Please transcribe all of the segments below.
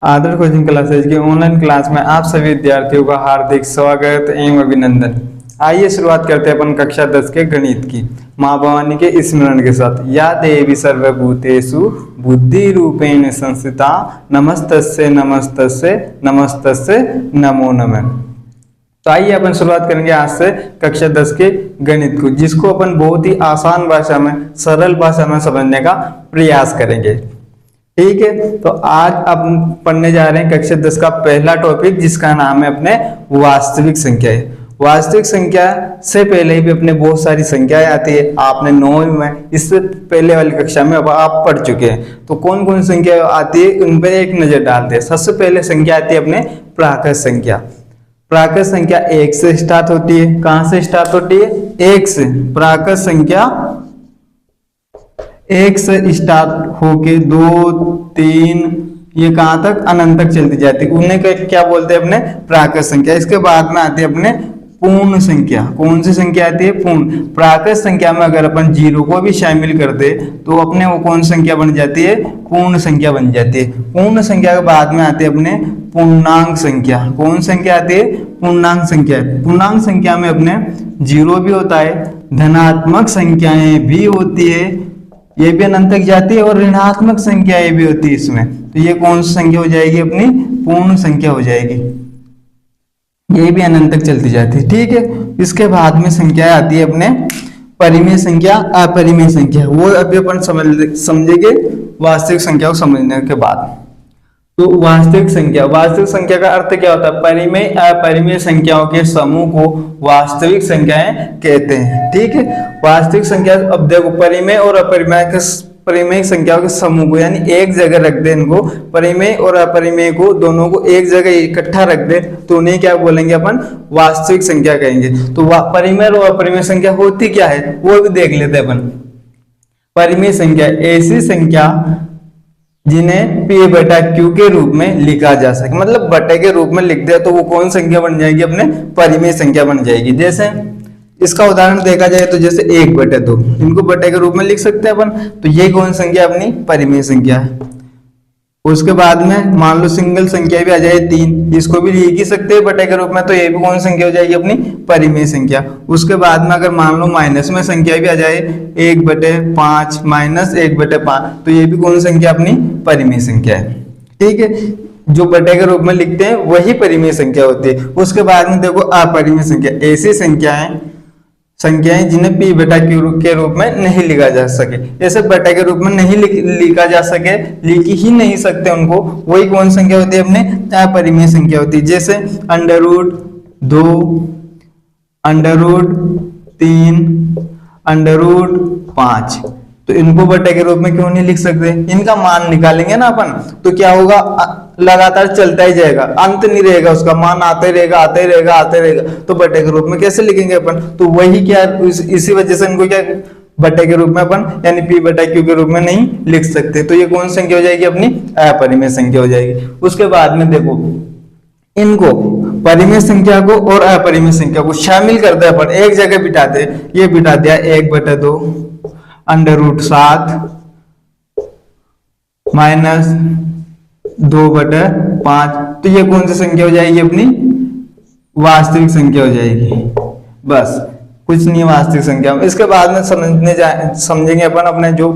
आदर्श coaching classes के online class में आप सभी विद्यार्थियों का हार्दिक स्वागत एवं अभिनंदन। आइए शुरुआत करते हैं अपन कक्षा 10 के गणित की माँ भवानी के स्मरण के साथ। या देवी सर्वभूतेषु बुद्धि रूपेण संस्थिता नमस्तस्यै नमस्तस्यै नमस्तस्यै नमो नमः। तो आइए अपन शुरुआत करेंगे आज से कक्षा 10 के गणित को, जिसको अपन बहुत ही आसान भाषा में, सरल भाषा में समझने का प्रयास करेंगे। ठीक है, तो आज अपन पढ़ने जा रहे हैं कक्षा 10 का पहला टॉपिक, जिसका नाम है अपने वास्तविक संख्याएं। वास्तविक संख्या से पहले भी अपने बहुत सारी संख्याएं आती है। आपने 9वीं में, इससे पहले वाली कक्षा में अब आप पढ़ चुके हैं। तो कौन कौन संख्या आती है उन पर एक नजर डालते हैं। सबसे पहले संख्या आती है अपने प्राकृत संख्या। प्राकृत संख्या 1 से स्टार्ट होती है। कहां से स्टार्ट होती है? 1 से। प्राकृत संख्या 1 से स्टार्ट होके 2, 3 ये कहां तक? अनंत तक चलती जाती है। उन्हें क्या बोलते हैं? अपने प्राकृत संख्या। इसके बाद में आती है अपने पूर्ण संख्या। कौन सी संख्या आती है? पूर्ण। प्राकृत संख्या में अगर अपन 0 को भी शामिल कर दे तो अपने वो कौन संख्या बन जाती है? पूर्ण संख्या बन जाती है। पूर्ण संख्या के बाद में आती है अपने पूर्णांक संख्या। कौन संख्या आती है? पूर्णांक संख्या। पूर्णांक संख्या में अपने 0 भी होता है, धनात्मक संख्याएं भी होती है, ये भी अनंत तक जाती है, और ऋणात्मक संख्याएं भी होती है इसमें। तो ये कौन सी संख्या हो जाएगी? अपनी पूर्ण संख्या हो जाएगी। ये भी अनंत तक चलती जाती है। ठीक है, इसके बाद में संख्याएं आती है अपने परिमेय संख्या, अपरिमेय संख्या। वो अभी अपन समझेंगे वास्तविक संख्या को समझने के बाद। तो वास्तविक संख्या का अर्थ क्या होता है? परिमेय अपरिमेय संख्याओं के समूह को वास्तविक संख्याएं कहते हैं। ठीक है, वास्तविक संख्या, अब देखो परिमेय और अपरिमेय संख्याओं के समूह को, यानी एक जगह रख दे इनको, परिमेय और अपरिमेय को दोनों को एक जगह इकट्ठा रख दे तो उन्हें क्या बोलेंगे? अपन वास्तविक संख्या कहेंगे। तो परिमेय और अपरिमेय संख्या होती क्या है वो भी देख लेते हैं अपन। परिमेय संख्या ऐसी संख्या जिन्हें P बटा Q के रूप में लिखा जा सके, मतलब बटे के रूप में लिख दिया तो वो कौन संख्या बन जाएगी? अपने परिमेय संख्या बन जाएगी। जैसे इसका उदाहरण देखा जाए तो जैसे 1/2, इनको बटे के रूप में लिख सकते हैं अपन। तो ये कौन संख्या? अपनी परिमेय संख्या है। उसके बाद में मान लो सिंगल संख्या भी आ जाए 3, इसको भी लिख ही सकते हैं बटे के रूप में, तो ये भी कौन संख्या हो जाएगी? अपनी परिमेय संख्या। उसके बाद में अगर मान लो माइनस में संख्या भी आ जाए 1/5 माइनस 1/5, तो ये भी कौन संख्या? अपनी परिमेय संख्या है। ठीक है, जो बटे के रूप में लिखते हैं वही परिमेय संख्या होती है। उसके बाद में देखो अपरिमेय संख्या, ऐसी संख्याएं जिन्हें P बटा Q के रूप में नहीं लिखा जा सके। जैसे बटे के रूप में नहीं लिखा जा सके, लिख ही नहीं सकते उनको, वही कौन संख्या होती है? अपने अपरिमेय संख्या होती है। जैसे √2, √3, √5, तो इनको बटे के रूप में क्यों नहीं लिख सकते? इनका मान निकालेंगे ना अपन, तो क्या होगा? लगातार चलता ही जाएगा, अंत नहीं रहेगा, उसका मान आते रहेगा आते रहेगा आते रहेगा। तो बटे के रूप में कैसे लिखेंगे अपन? तो वही क्या, इसी वजह से इनको क्या बटे के रूप में अपन यानी P बटा Q के रूप में नहीं लिख सकते। तो ये कौन संख्या हो जाएगी? अपनी अपरिमेय संख्या हो जाएगी। उसके बाद में देखो इनको, परिमेय संख्या को और अपरिमेय संख्या को शामिल करते हैं अपन, एक जगह बिठाते। ये बिठा दिया 1/2 √7 माइनस 2/5, तो ये कौन सी संख्या हो जाएगी? अपनी वास्तविक संख्या हो जाएगी। बस, कुछ नहीं वास्तविक संख्या। इसके बाद में समझेंगे अपन अपने जो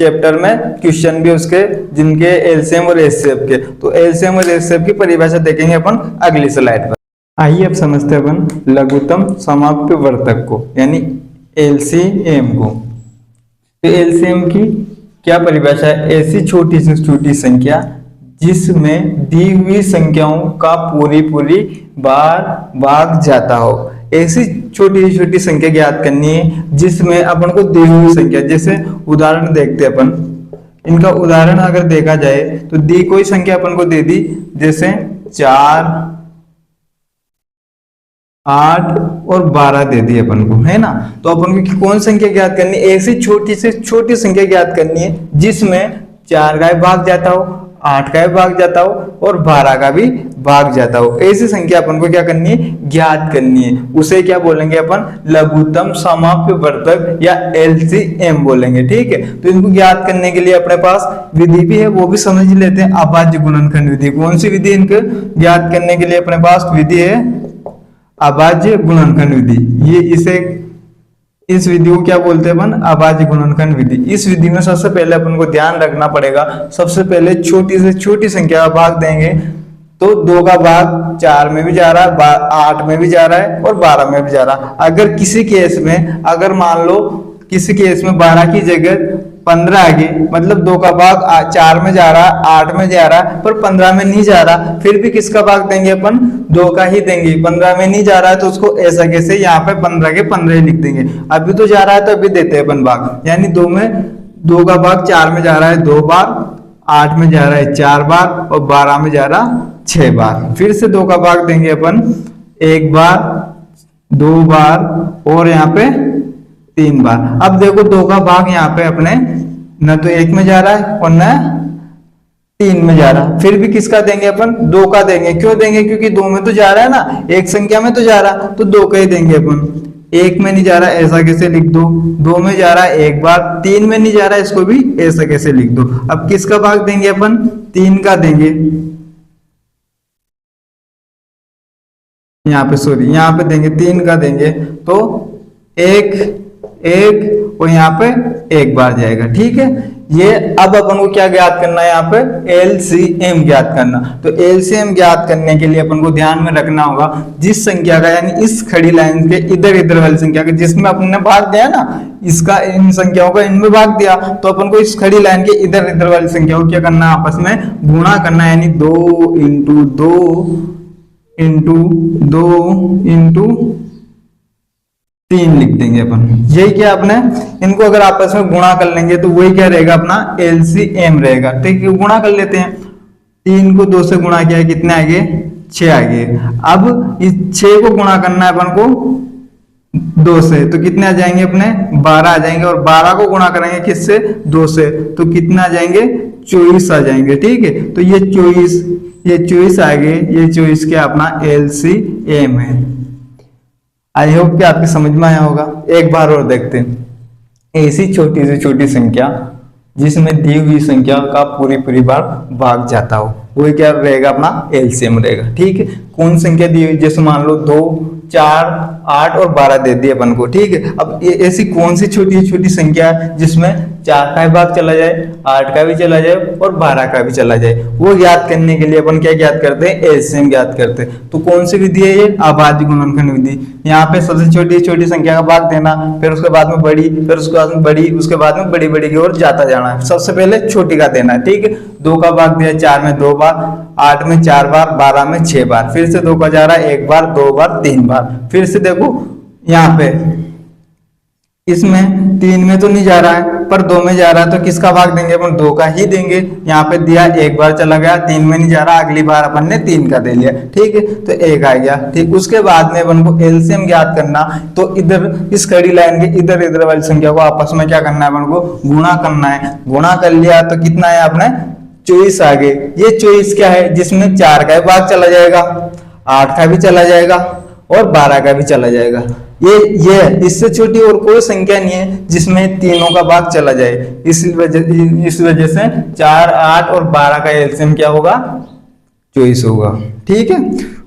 चैप्टर में क्वेश्चन भी उसके, जिनके एलसीएम और एचसीएफ के। तो एलसीएम और एचसीएफ की परिभाषा देखेंगे अपन अगली स्लाइड पर। आइए अब समझते हैं अपन लघुत्तम समाप्य वर्तक को, यानी एलसीएम को। तो एलसीएम की क्या परिभाषा है? ऐसी छोटी से छोटी संख्या जिसमें दी हुई संख्याओं का पूरी बार भाग जाता हो। ऐसी छोटी से छोटी संख्या ज्ञात करनी है जिसमें अपन को दी हुई संख्या, जैसे उदाहरण देखते हैं अपन। इनका उदाहरण अगर देखा जाए तो दी कोई संख्या अपन को दे दी, जैसे 4, 8 और 12 दे दी अपन को, है ना। तो अपन को कौन संख्या ज्ञात करनी है? ऐसी छोटी से छोटी संख्या ज्ञात करनी है जिसमें 4 का भाग जाता हो, 8 का भी भाग जाता हो और 12 का भी भाग जाता हो, ऐसी संख्या अपन को क्या करनी है, ज्ञात करनी है। उसे क्या बोलेंगे अपन, लघुत्तम समाप्यवर्तक या LCM बोलेंगे। ठीक है, तो इनको ज्ञात करने के लिए अपने पास विधि भी है, वो भी समझ लेते हैं। अभाज्य गुणनखंड विधि, कौन सी विधि इनको ज्ञात करने के लिए अपने पास विधि है, अभाज्य गुणनखंड विधि। ये इस विधि को क्या बोलते हैं अपन, अभाज्य गुणनखंड विधि। इस विधि में सबसे पहले अपन को ध्यान रखना पड़ेगा, सबसे पहले छोटी से छोटी संख्या का भाग देंगे तो 2 का भाग 4 में भी जा रहा है, 8 में भी जा रहा है और 12 में भी जा रहा है। अगर किसी केस में, अगर मान लो किसी केस में 12 की जगह 15 आ गई, मतलब 2 का भाग 4 में जा रहा है, 8 में जा रहा है, पर 15 में नहीं जा रहा, फिर भी किसका भाग देंगे अपन, 2 का ही देंगे। 15 में नहीं जा रहा है तो उसको ऐसा कैसे, यहाँ पे 15 के 15 ही लिख देंगे। अभी तो जा रहा है तो अभी देते हैं अपन भाग, यानी 2 का भाग 4 में जा रहा है 2 बार, 8 में जा रहा है 4 बार और 12 में जा रहा 6 बार। फिर से 2 का भाग देंगे अपन 1 बार, 2 बार और यहाँ पे 3 बार। अब देखो 2 का भाग यहाँ पे अपने न तो 1 में जा रहा है और न 3 में जा रहा, फिर भी किसका देंगे अपन, 2 का देंगे। क्यों देंगे, क्योंकि 2 में तो जा रहा है ना, एक संख्या में तो जा रहा, तो 2 का ही देंगे अपन। 1 में नहीं जा रहा, ऐसा कैसे लिख दो, 2 में जा रहा है 1 बार, 3 में नहीं जा रहा, इसको भी ऐसा कैसे लिख दो। अब किसका भाग देंगे अपन, 3 का देंगे। यहाँ पे सॉरी, यहाँ पे देंगे 3 का देंगे तो 1 और यहाँ पे 1 बार जाएगा। ठीक है, ये अब अपन को क्या ज्ञात करना है, यहाँ पे LCM ज्ञात करना। तो LCM ज्ञात करने के लिए अपन को ध्यान में रखना होगा, जिस संख्या का, यानी इस खड़ी लाइन के इधर इधर वाली संख्या का जिसमें अपन ने भाग दिया ना, इसका इन संख्याओं का इनमें भाग दिया, तो अपन को इस खड़ी लाइन के इधर इधर वाली संख्याओं को क्या करना है, आपस में गुणा करना है, यानी 2 इंटू 2 इंटू 2 इंटू 3 लिख देंगे अपन। यही क्या अपने इनको अगर आपस में गुणा कर लेंगे तो वही क्या रहेगा, अपना LCM रहेगा। ठीक है, गुणा कर लेते हैं। 3 को 2 से गुणा किया, कितने आ गए, 6 आ गए। अब इस 6 को गुणा करना है अपन को 2 से, तो कितने आ जाएंगे अपने, 12 आ जाएंगे। और 12 को गुणा करेंगे किससे, 2 से, तो कितने आ जाएंगे, 24 आ जाएंगे। ठीक है, तो ये 24 आ गए, ये 24 क्या अपना LCM है। आई होप कि आपकी समझ में आया होगा। एक बार और देखते हैं, ऐसी छोटी से छोटी संख्या जिसमें दी हुई संख्या का पूरी बार भाग जाता हो, वो क्या रहेगा, अपना LCM रहेगा। ठीक है, कौन संख्या दी हुई, जैसे मान लो 2, 4, 8 और 12 दे दिए अपन को। ठीक है, अब ऐसी कौन सी छोटी छोटी संख्या जिसमें 4 का भाग चला जाए, 8 का भी चला जाए और 12 का भी चला जाए, वो ज्ञात करने के लिए अपन क्या ज्ञात करते हैं, LCM ज्ञात करते हैं। तो कौन सी विधि है ये, अभाज्य गुणनखंड विधि। यहाँ पे सबसे छोटी छोटी संख्या का भाग देना, फिर उसके बाद में बड़ी, फिर उसके बाद में बड़ी, उसके बाद में बड़ी बड़ी की ओर जाता जाना है। सबसे पहले छोटी का देना है। ठीक है, 2 का भाग दिया 4 में 2 बार, 8 में 4 बार, 12 में 6 बार, फिर से 2 का जा रहा है 1 बार, 2 बार, 3 बार। फिर से देखो यहाँ पे इसमें 3 में तो नहीं जा रहा है, पर 2 में जा रहा है, तो किसका भाग देंगे अपन, 2 का ही देंगे। यहाँ पे दिया 1 बार चला गया, 3 में नहीं जा रहा, अगली बार अपन ने 3 का दे लिया। ठीक है, तो 1 आ गया। ठीक, उसके बाद में अपन को LCM ज्ञात करना, तो इधर इस खड़ी लाइन के इधर इधर वाली संख्या को आपस में क्या करना है, अपन को गुणा करना है। गुणा कर लिया तो कितना है अपने 24 आ गए। ये 24 क्या है, जिसमें 4 का भाग चला जाएगा, 8 का भी चला जाएगा और 12 का भी चला जाएगा। ये इससे छोटी और कोई संख्या नहीं है जिसमें तीनों का भाग चला जाए। इस वजह से 4, 8 और 12 का LCM क्या होगा, 24 होगा। ठीक है,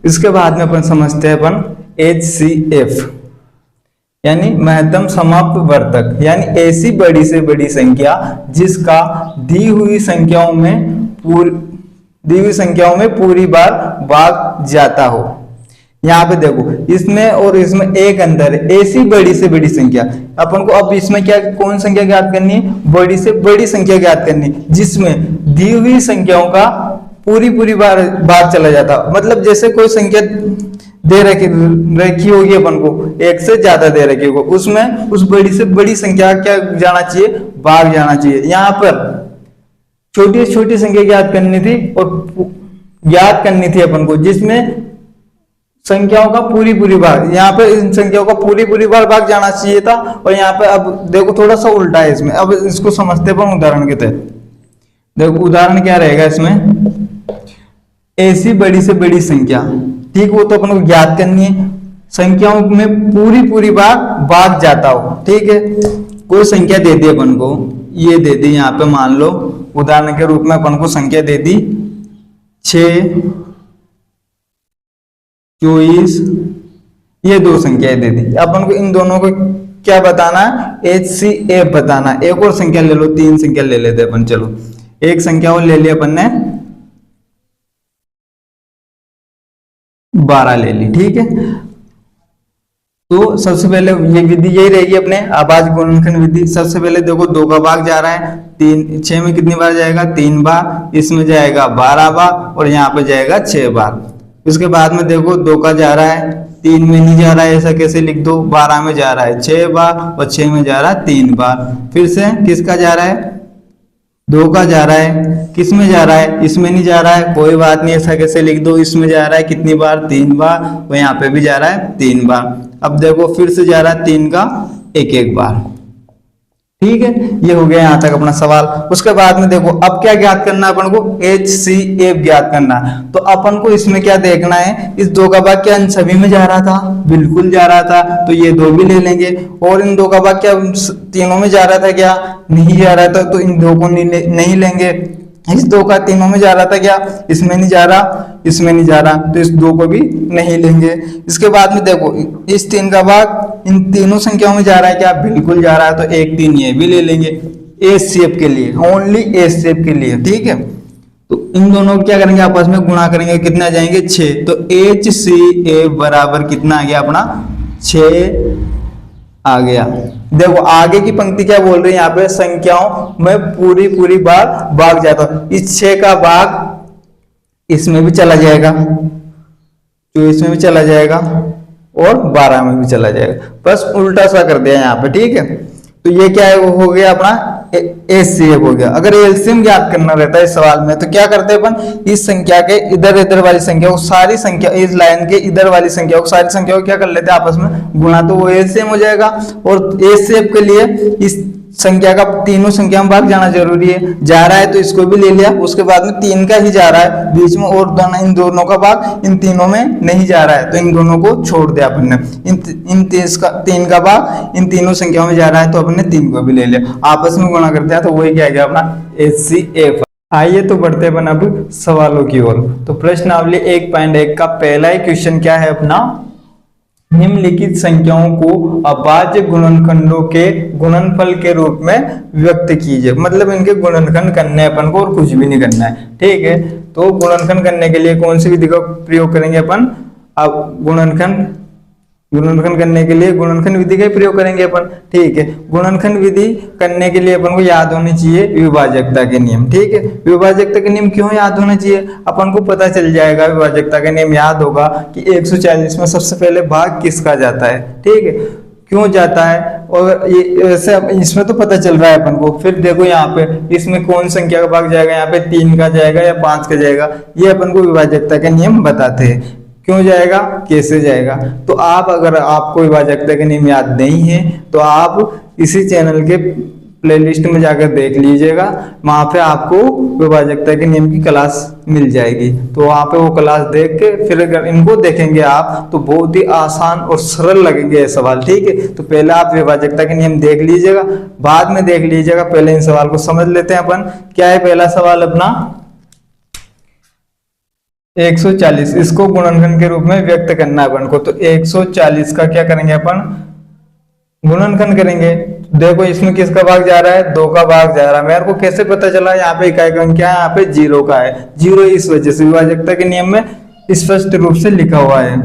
इसके बाद में अपन समझते हैं अपन HCF, यानी महत्तम समाप्यवर्तक, यानी ऐसी बड़ी से बड़ी संख्या जिसका दी हुई संख्याओं में पूरी बार भाग जाता हो। यहाँ पे देखो, इसमें और इसमें एक अंतर है, ऐसी बड़ी से बड़ी संख्या। अपन को अब इसमें क्या, कौन संख्या ज्ञात करनी है, बड़ी से बड़ी संख्या ज्ञात करनी है जिसमें दी हुई संख्याओं का पूरी बार भाग चला जाता। मतलब जैसे कोई संख्या दे रखी होगी अपन को, एक से ज्यादा दे रखी होगी, उसमें उस बड़ी से बड़ी संख्या क्या जाना चाहिए, भाग जाना चाहिए। यहाँ पर छोटी से छोटी संख्या ज्ञात करनी थी और ज्ञात करनी थी अपन को जिसमें संख्याओं का पूरी बार, यहाँ पे इन संख्याओं का पूरी बार भाग जाना चाहिए था। और यहाँ पे अब देखो थोड़ा सा उल्टा है इसमें। अब इसको समझते हैं उदाहरण के तहत। देखो उदाहरण क्या रहेगा इसमें, ऐसी बड़ी से बड़ी संख्या, ठीक, वो तो अपन को ज्ञात करनी है। संख्याओं में पूरी बार भाग जाता हो, ठीक है। कोई संख्या दे दी अपन को, ये दे दी यहाँ पे, मान लो उदाहरण के रूप में अपन को संख्या दे दी 6, 24, ये दो संख्याएं दे दी। अपन को इन दोनों को क्या बताना है, HCF बताना। एक और संख्या ले लो, 3 संख्या ले लेते अपन। चलो एक संख्या और ले लिया अपन ने, 12 ले ली, ठीक है। तो सबसे पहले ये विधि यही रहेगी अपने अभाज्य गुणनखंड विधि। सबसे पहले देखो 2 का भाग जा रहा है, 3, 6 में कितनी बार जाएगा, 3 बार, इसमें जाएगा 12 बार और यहाँ पे जाएगा 6 बार। उसके बाद में देखो 2 का जा रहा है, 3 में नहीं जा रहा है, ऐसा कैसे लिख दो, 12 में जा रहा है 6 बार और 6 में जा रहा है 3 बार। फिर से किसका जा रहा है, 2 का जा रहा है, किस में जा रहा है, इसमें नहीं जा रहा है, कोई बात नहीं, ऐसा कैसे लिख दो, इसमें जा रहा है कितनी बार, 3 बार, तो यहाँ पे भी जा रहा है 3 बार। अब देखो फिर से जा रहा है 3 का 1 बार, ठीक है। ये हो गया यहाँ तक अपना सवाल। उसके बाद में देखो अब क्या ज्ञात करना है अपन को, HCF ज्ञात करना है। तो अपन को इसमें क्या देखना है, इस 2 का भाग क्या इन सभी में जा रहा था, बिल्कुल जा रहा था, तो ये 2 भी ले लेंगे। और इन 2 का भाग क्या तीनों में जा रहा था, क्या नहीं जा रहा था, तो इन 2 को नहीं लेंगे। इस 2 का तीनों में जा रहा था, क्या इसमें नहीं जा रहा, इसमें नहीं जा रहा, तो इस 2 को भी नहीं लेंगे। इसके बाद में देखो इस 3 का भाग इन तीनों संख्याओं में जा रहा है, क्या बिल्कुल जा रहा है, तो 1, 3 ये भी ले लेंगे HCF के लिए, ओनली HCF के लिए, ठीक है। तो इन दोनों को क्या करेंगे, आपस में गुणा करेंगे, कितना आ जाएंगे 6। तो HCF बराबर कितना आ गया अपना 6 आ गया। देखो आगे की पंक्ति क्या बोल रही है यहाँ पे, संख्याओं में पूरी बार भाग जाता है। इस 6 का भाग इसमें भी चला जाएगा, 24 में भी चला जाएगा और 12 में भी चला जाएगा, बस उल्टा सा कर दिया यहाँ पे, ठीक है। तो ये क्या है, वो हो गया अपना HCF हो गया। अगर एलसीएम ज्ञात करना रहता है इस सवाल में, तो क्या करते हैं अपन, इस संख्या के इधर वाली संख्या को, सारी संख्या इस लाइन के इधर वाली संख्या को, सारी संख्या को क्या कर लेते हैं आपस में गुणा, तो वो एलसीएम हो जाएगा। और HCF के लिए इस संख्या का तीनों संख्या में भाग जाना जरूरी है, जा रहा है तो इसको भी ले लिया। उसके बाद में 3 का ही जा रहा है बीच में, और इन दोनों का भाग इन तीनों में नहीं जा रहा है, तो इन दोनों को छोड़ दिया अपन ने। इन 3 का भाग इन तीनों संख्याओं में जा रहा है, तो अपन ने 3 को भी ले लिया, आपस में गुणा करते हैं, तो वही क्या गया अपना HCF। आइए तो बढ़ते हैं अपन अब सवालों की ओर। तो प्रश्नावली 1.1 का पहला ही क्वेश्चन क्या है अपना, निम्नलिखित संख्याओं को अभाज्य गुणनखंडों के गुणनफल के रूप में व्यक्त कीजिए। मतलब इनके गुणनखंड करने अपन को और कुछ भी नहीं करना है, ठीक है। तो गुणनखंड करने के लिए कौन सी विधि का प्रयोग करेंगे अपन, अब गुणनखंड करने के लिए गुणनखंड विधि का प्रयोग करेंगे अपन, ठीक है। गुणनखंड विधि करने के लिए अपन को याद होनी चाहिए विभाजकता के नियम, ठीक है। विभाजकता के नियम क्यों याद होना चाहिए, अपन को पता चल जाएगा, विभाजकता का नियम याद होगा कि 140 में सबसे पहले भाग किसका जाता है, ठीक है, क्यों जाता है, और ये वैसे इसमें तो पता चल रहा है अपन को। फिर देखो यहाँ पे इसमें कौन संख्या का भाग जाएगा, यहाँ पे 3 का जाएगा या 5 का जाएगा, ये अपन को विभाजकता के नियम बताते हैं। क्यों जाएगा, कैसे जाएगा, तो आप अगर आपको विभाजकता के नियम याद नहीं है तो आप इसी चैनल के प्लेलिस्ट में जाकर देख लीजिएगा, वहां पे आपको विभाजकता के नियम की क्लास मिल जाएगी। तो वहां पे वो क्लास देख के फिर अगर इनको देखेंगे आप, तो बहुत ही आसान और सरल लगेंगे ये सवाल, ठीक है। तो पहले आप विभाजकता के नियम देख लीजिएगा, बाद में देख लीजिएगा, पहले इन सवाल को समझ लेते हैं अपन। क्या है पहला सवाल अपना, 140, इसको गुणनखंड के रूप में व्यक्त करना है अपन को। तो 140 का क्या करेंगे अपन, गुणनखंड करेंगे। देखो इसमें किसका भाग जा रहा है, 2 का भाग जा रहा है। मेरे को कैसे पता चला, यहाँ पे इकाई का अंक क्या है, यहाँ पे 0 का है, 0 इस वजह से विभाजकता के नियम में स्पष्ट रूप से लिखा हुआ है।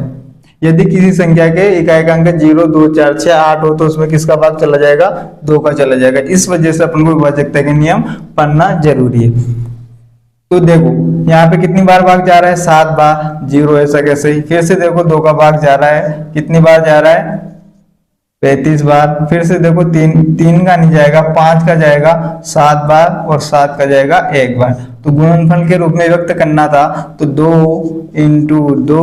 यदि किसी संख्या के इकाई का अंक 0, 2, 4, 6, 8 हो, तो उसमें किसका भाग चला जाएगा, 2 का चला जाएगा। इस वजह से अपन को विभाजकता के नियम पढ़ना जरूरी है। तो देखो यहाँ पे कितनी बार भाग जा रहा है, 7 बार, 0 ऐसा कैसे ही। फिर से देखो 2 का भाग जा रहा है, कितनी बार जा रहा है, 35 बार। फिर से देखो 3 का नहीं जाएगा, 5 का जाएगा 7 बार, और 7 का जाएगा 1 बार। तो गुणनफल के रूप में व्यक्त करना था, तो 2 × 2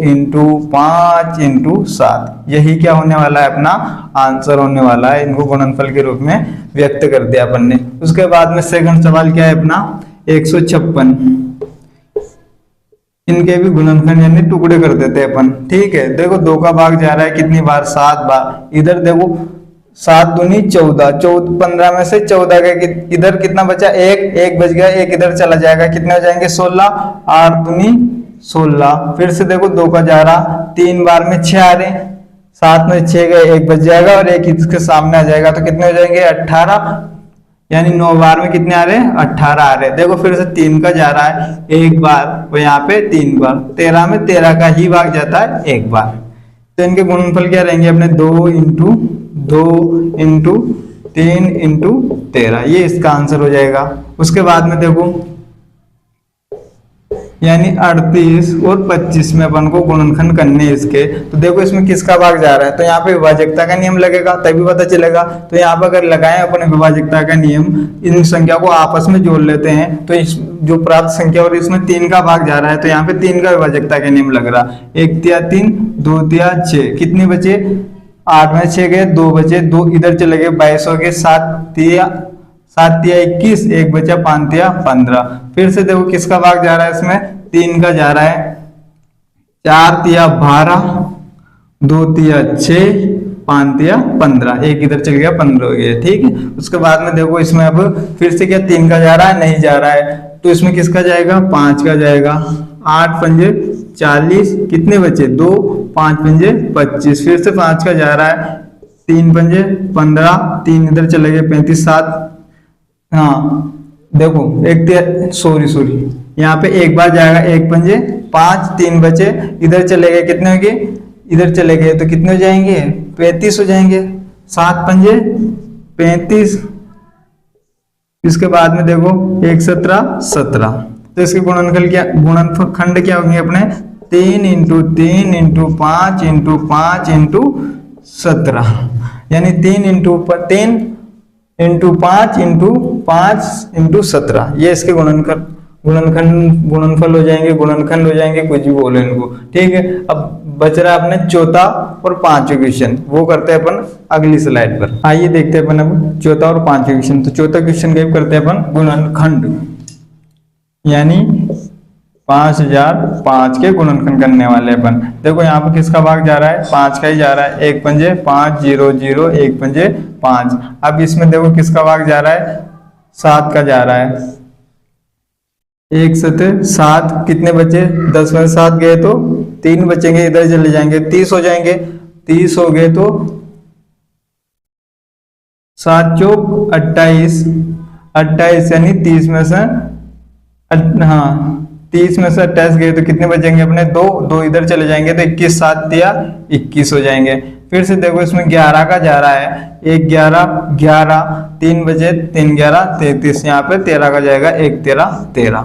× 5 × 7, यही क्या होने वाला है, अपना आंसर होने वाला है। इनको गुणनफल के रूप में व्यक्त कर दिया अपन ने। उसके बाद में सेकंड सवाल क्या है अपना, 156। इनके भी गुणनखंड यानी टुकड़े कर देते हैं अपन। ठीक है, देखो 2 का भाग जा रहा है कितनी बार, 7 बार। इधर देखो 7 दूनी 14, 15 में से 14 का इधर कितना बचा, एक बच गया, एक इधर चला जाएगा, कितने हो जाएंगे 16, 8 दूनी 16। फिर से देखो 2 का जा रहा, 3 बार में 6 आ रहे, 7 में 6 गए, एक बच जाएगा और एक इसके सामने आ जाएगा, तो कितने हो जाएंगे 18, यानी 9 बार में कितने आ रहे हैं 18 आ रहे हैं। देखो फिर से 3 का जा रहा है 1 बार, वो यहाँ पे 3 बार, 13 में 13 का ही भाग जाता है 1 बार। तो इनके गुणनफल क्या रहेंगे अपने, 2 इंटू 3 इंटू 13, ये इसका आंसर हो जाएगा। उसके बाद में देखो यानी 38 और 25 में अपन को गुणनखंड करने इसके, तो देखो इसमें किसका भाग जा रहा है, तो यहाँ पे विभाजकता का नियम लगेगा तभी पता चलेगा। तो यहाँ पर अगर लगाएं अपने विभाजकता का नियम, इन संख्या को आपस में जोड़ लेते हैं, तो इस जो प्राप्त संख्या और इसमें 3 का भाग जा रहा है, तो यहाँ पे 3 का विभाजकता का नियम लग रहा, 1 तिया 3, 2 तिया 6, कितने बचे 8 में 6 गए, 2 बचे, 2 इधर चले गए, 22 हो गए, 7 तिया 21, एक बचा, 5 तिया 15। फिर से देखो किसका भाग जा रहा है, इसमें 3 का जा रहा है, 4 तिया 12, 2 तिया 6, 5 तिया 15, एक इधर चल गया 15 हो गया। ठीक है, उसके बाद में देखो इसमें अब फिर से क्या 3 का जा रहा है, नहीं जा रहा है, तो इसमें किसका जाएगा 5 का जाएगा, 8 पंजे 40, कितने बचे 2, 5 पंजे 25, फिर से 5 का जा रहा है, 3 पंजे 15, 3 इधर चले गए 35, 7, हाँ देखो सॉरी यहाँ पे 1 बार जाएगा, 1 पंजे 5, 3 बचे, इधर चले गए, कितने हो गए, इधर चले गए तो कितने हो जाएंगे 35 हो जाएंगे, 7 पंजे 35। इसके बाद में देखो 1 17 17, तो इसके गुणनखंड क्या होंगे अपने 3 इंटू 3 इंटू 5 इंटू 5 इंटू 17, यानी 3 इंटू 3 इंटू 5 इंटू 5 इंटू 17, ये इसके गुणनफल हो जाएंगे, गुणनखंड हो जाएंगे, कुछ भी बोलो इनको। ठीक है, अब बच रहा है अपने चौथा और पांचवा क्वेश्चन, वो करते हैं अपन अगली स्लाइड पर। आइए देखते हैं अपन अब चौथा और पांचवा क्वेश्चन। तो चौथा क्वेश्चन के करते हैं अपन गुणनखंड, यानी 5005 के गुणनखंड करने वाले अपन। देखो यहाँ पर किसका भाग जा रहा है, 5 का ही जा रहा है, 1 पंजे 5 0 0, 1 पंजे 5। अब इसमें देखो किसका भाग जा रहा है, 7 का जा रहा है, 1 7 7, कितने बचे 10 में 7 गए तो 3 बचेंगे, इधर चले जाएंगे 30 हो जाएंगे, 30 हो गए तो 7 चौक 28, 28 यानी 30 में से 30 में से 28 गए तो कितने बचेंगे अपने 2 इधर चले जाएंगे तो 21 7 या 21 हो जाएंगे। फिर से देखो इसमें 11 का जा रहा है, 1 11 11, 3 बचे 3 11 33, यहाँ पे 13 का जाएगा, 1 13 13।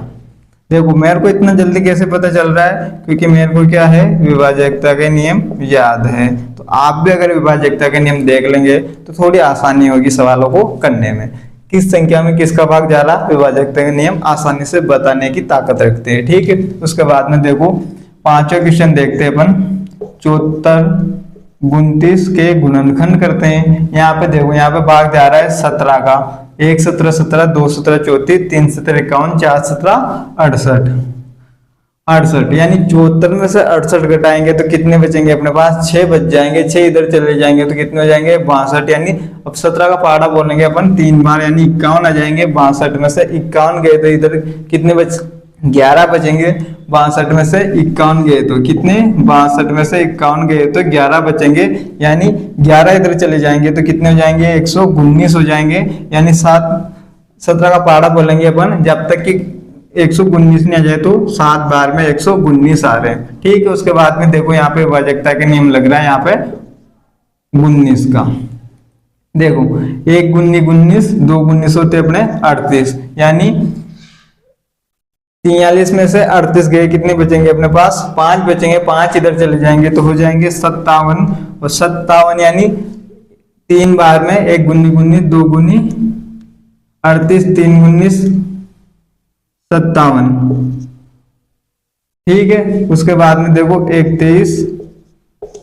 देखो मेरे को इतना जल्दी कैसे पता चल रहा है, क्योंकि मेरे को क्या है विभाजकता के नियम याद है। तो आप भी अगर विभाजकता के नियम देख लेंगे तो थोड़ी आसानी होगी सवालों को करने में। किस संख्या में किसका भाग जा रहा, विभाजकता के नियम आसानी से बताने की ताकत रखते हैं। ठीक है, उसके बाद में देखो पांचवा क्वेश्चन देखते हैं अपन, 74 29 के गुणनखंड करते हैं। यहाँ पे देखो यहाँ पे भाग जा रहा है 17 का, 1 17 17, 2 17 34, 3 17 51, 4 17 68, यानी 74 में से 68 घटाएंगे तो कितने बचेंगे अपने पास, 6 बच जाएंगे, 6 इधर चले जाएंगे तो कितने हो जाएंगे 62, यानी अब 17 का पहाड़ा बोलेंगे अपन 3 बार, यानी 51 आ जाएंगे। 62 में से 51 गए तो इधर कितने 11 बचेंगे, 62 में से 51 गए तो कितने, 62 में से 51 गए तो 11 बचेंगे, यानी 11 इधर चले जाएंगे तो कितने हो जाएंगे 119 हो जाएंगे, यानी 17 का पहाड़ा बोलेंगे अपन जब तक कि 119 नहीं आ जाए, तो 7 बार में 119 आ रहे हैं। ठीक है, उसके बाद में देखो यहाँ पे विभाजकता के नियम लग रहा है, यहाँ पे 19 का देखो 1 गुन्नी 19, 2 19 होते अपने 38, यानी 43 में से 38 गए, कितने बचेंगे अपने पास 5 बचेंगे, 5 इधर चले जाएंगे तो हो जाएंगे 57, और 57 यानी 3 बार में 1 गुन्नी 19, 2 गुन्नी 38, 3 19 57। ठीक है, उसके बाद में देखो 1 23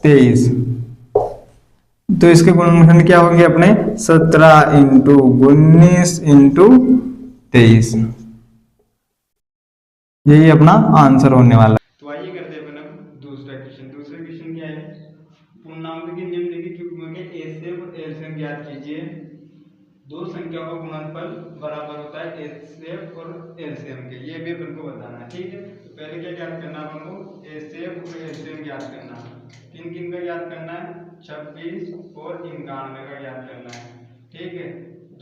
23, तो इसके गुणनखंड क्या होंगे अपने 17 इंटू 19 इंटू 23, यही अपना आंसर होने वाला है। दो संख्याओं का गुणनफल बराबर होता है एचसीएफ और एलसीएम के, ये भी अपन को बताना है। ठीक है, तो पहले क्या ज्ञात करना है अपन को, एचसीएफ और एलसीएम ज्ञात करना है। किन किन का ज्ञात करना है, 26 और 91 का ज्ञात करना है। ठीक है,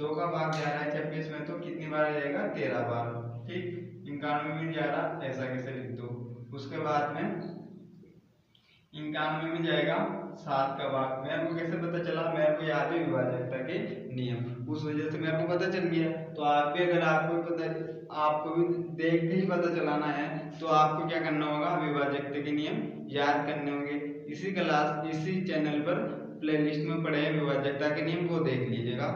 2 का भाग जा रहा है 26 में, तो कितनी बार जाएगा, 13 बार। ठीक, 91 में जा रहा, ऐसा कैसे लिख दो। उसके बाद में 91 में जाएगा 7 का भाग। मेरे को कैसे पता चला, मेरे को याद है विभाजकता के नियम, उस वजह से मेरे को पता चल गया। तो आप भी अगर आपको पता, आपको भी देख के ही पता चलाना है, तो आपको क्या करना होगा, विभाजकता के नियम याद करने होंगे। इसी क्लास, इसी चैनल पर प्लेलिस्ट में पड़े हैं विभाजकता के नियम, को देख लीजिएगा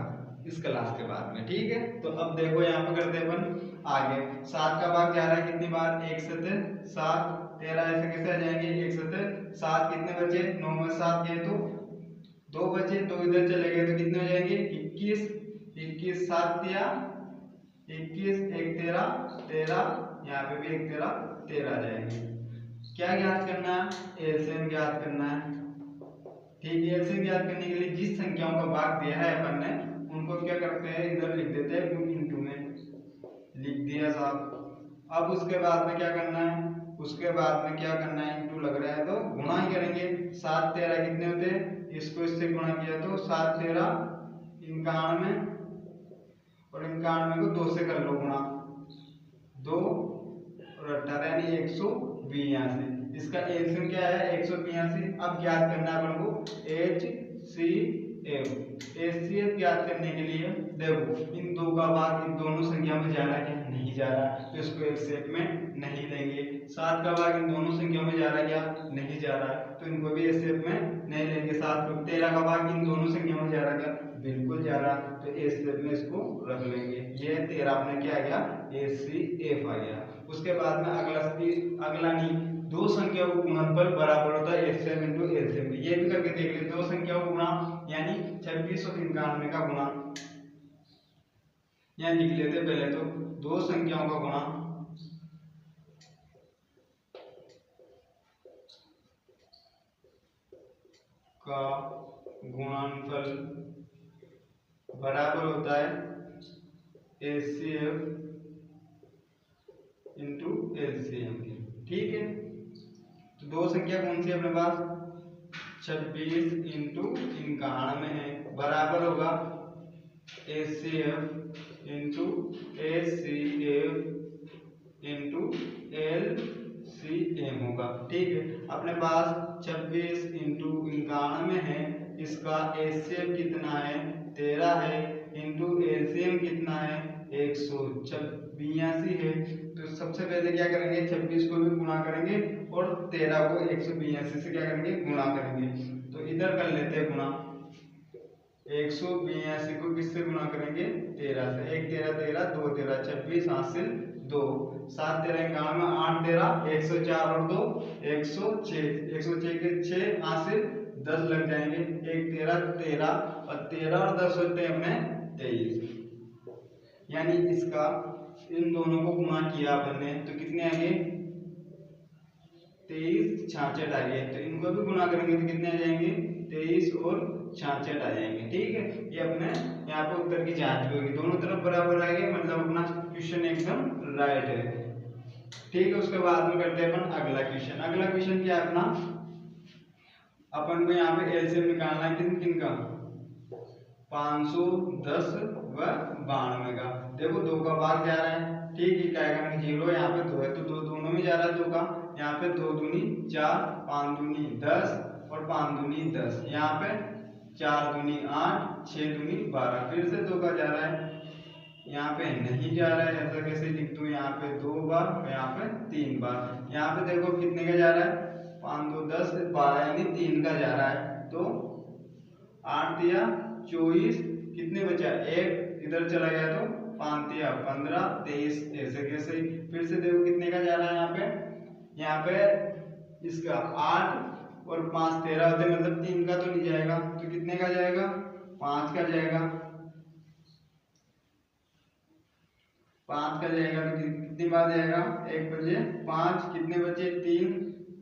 इस क्लास के बाद में। ठीक है, तो अब देखो यहाँ पर करते अपन आगे। 7 का भाग जा रहा है कितनी बार, 1 7 7 13, ऐसे कैसे आ जाएंगे, 1 7 7 कितने बचे, 9 में 7 गए तो 2 बचे, तो इधर चले गए तो कितने हो जाएंगे, 21 21 7 या 21 1 13 13, यहाँ पे भी 1 13 13 आ जाएंगे। क्या ज्ञात करना है, एलसीएम ज्ञात करना है। ठीक है, एलसीएम ज्ञात करने के लिए जिस संख्याओं का भाग दिया है अपन ने, उनको क्या करते हैं, इधर लिख देते हैं इनटू में, लिख दिया साहब। अब उसके बाद में क्या करना है, उसके बाद में क्या करना है, इनटू लग रहा है तो गुणा ही करेंगे। 7 13 कितने होते हैं, इसको इससे गुणा किया तो 7 13 91, और 91 को 2 से कर लो गुणा, 2 और 18 यानी 182। इसका एलसीएम क्या है, 182। अब ज्ञात करना है अपन को एचसीएफ। एचसीएफ ज्ञात करने के लिए देखो, इन 2 का भाग इन दोनों संख्या में जा रहा है क्या, नहीं जा रहा, तो इसको एचसीएफ में नहीं लेंगे। 7 का भाग इन दोनों संख्याओं में जा रहा है क्या, नहीं जा रहा है, तो इनको भी एचसीएफ में नहीं लेंगे। 7 को 13 का भाग इन दोनों संख्याओं में जा रहा है क्या, बिल्कुल जा रहा, तो एचसीएफ में इसको रख लेंगे। ये 13 अपने क्या आ गया, एचसीएफ आ गया। उसके बाद में अगला नहीं, दो संख्याओं का गुणनफल बराबर होता है एचसीएफ इनटू एलसीएम। ये भी करके देख लेते, दो संख्याओं का गुणा यानी 26 और 91 का गुणा, यहाँ लिख लेते पहले तो, दो संख्याओं का गुणा का गुणनफल बराबर होता है एचसीएफ इनटू एलसीएम के। ठीक है, तो दो संख्या कौन सी है अपने पास, 26 इंटू 91 है, बराबर होगा HCF into HCF into LCM होगा। ठीक है, अपने पास 26 इंटू 91 है, इसका एचसीएफ कितना है, 13 है, इंटू एलसीएम कितना है, 182 है। तो सबसे पहले क्या करेंगे, 26 को भी गुणा करेंगे और 13 को 182 से क्या करेंगे, गुणा करेंगे। तो इधर कर लेते हैं गुणा, 182 को किससे गुणा करेंगे, 13 से। 1 13 13, 2 13 26, हासिल 2, 7 13 91, 8 13 104 और 2 106, 106 के 6 हासिल 10 लग जाएंगे। 1 13 13 और 13 और 10 होते हैं अपने 23, यानी इसका इन दोनों को गुणा किया अपन ने तो कितने आ गए, 23 66 आ गए। तो इनको भी गुणा करेंगे तो कितने आ जाएंगे, 23 और 66 आ जाएंगे। ठीक है, ये अपने यहाँ पे उत्तर की जांच भी होगी, दोनों तरफ बराबर आएंगे, मतलब अपना क्वेश्चन एकदम राइट है। ठीक है, उसके बाद में करते हैं अपन अगला क्वेश्चन। अगला क्वेश्चन क्या है अपना, अपन को यहाँ पे एलसीएम निकालना है किन किन का, 510 व 92 का। देखो 2 का भाग जा रहा है, ठीक है, क्या आएगा, 0 यहाँ पे 2 है तो 2 दोनों में जा रहा है 2 का, यहाँ पे 2 दूनी 4, 5 दूनी 10 और 5 दूनी 10, यहाँ पे 4 दूनी 8, 6 दूनी 12, फिर से 2 का जा रहा है, यहाँ पे नहीं जा रहा है, ऐसा कैसे लिख दूं, यहाँ पे 2 बार और यहाँ पे 3 बार। यहाँ पे देखो कितने का जा रहा है, 5 2 10 12 यानी 3 का जा रहा है, तो 8 दिया 24, कितने बचा, 1 इधर चला गया तो 5 दिया 15 23, ऐसे कैसे। फिर से देखो कितने का जा रहा है, यहाँ पे इसका 8 और 5 13 होते, मतलब 3 का तो नहीं जाएगा, तो कितने का जाएगा, 5 का जाएगा, 5 का जाएगा। तो कितनी बार जाएगा, 1 बजे 5, कितने बचे 3,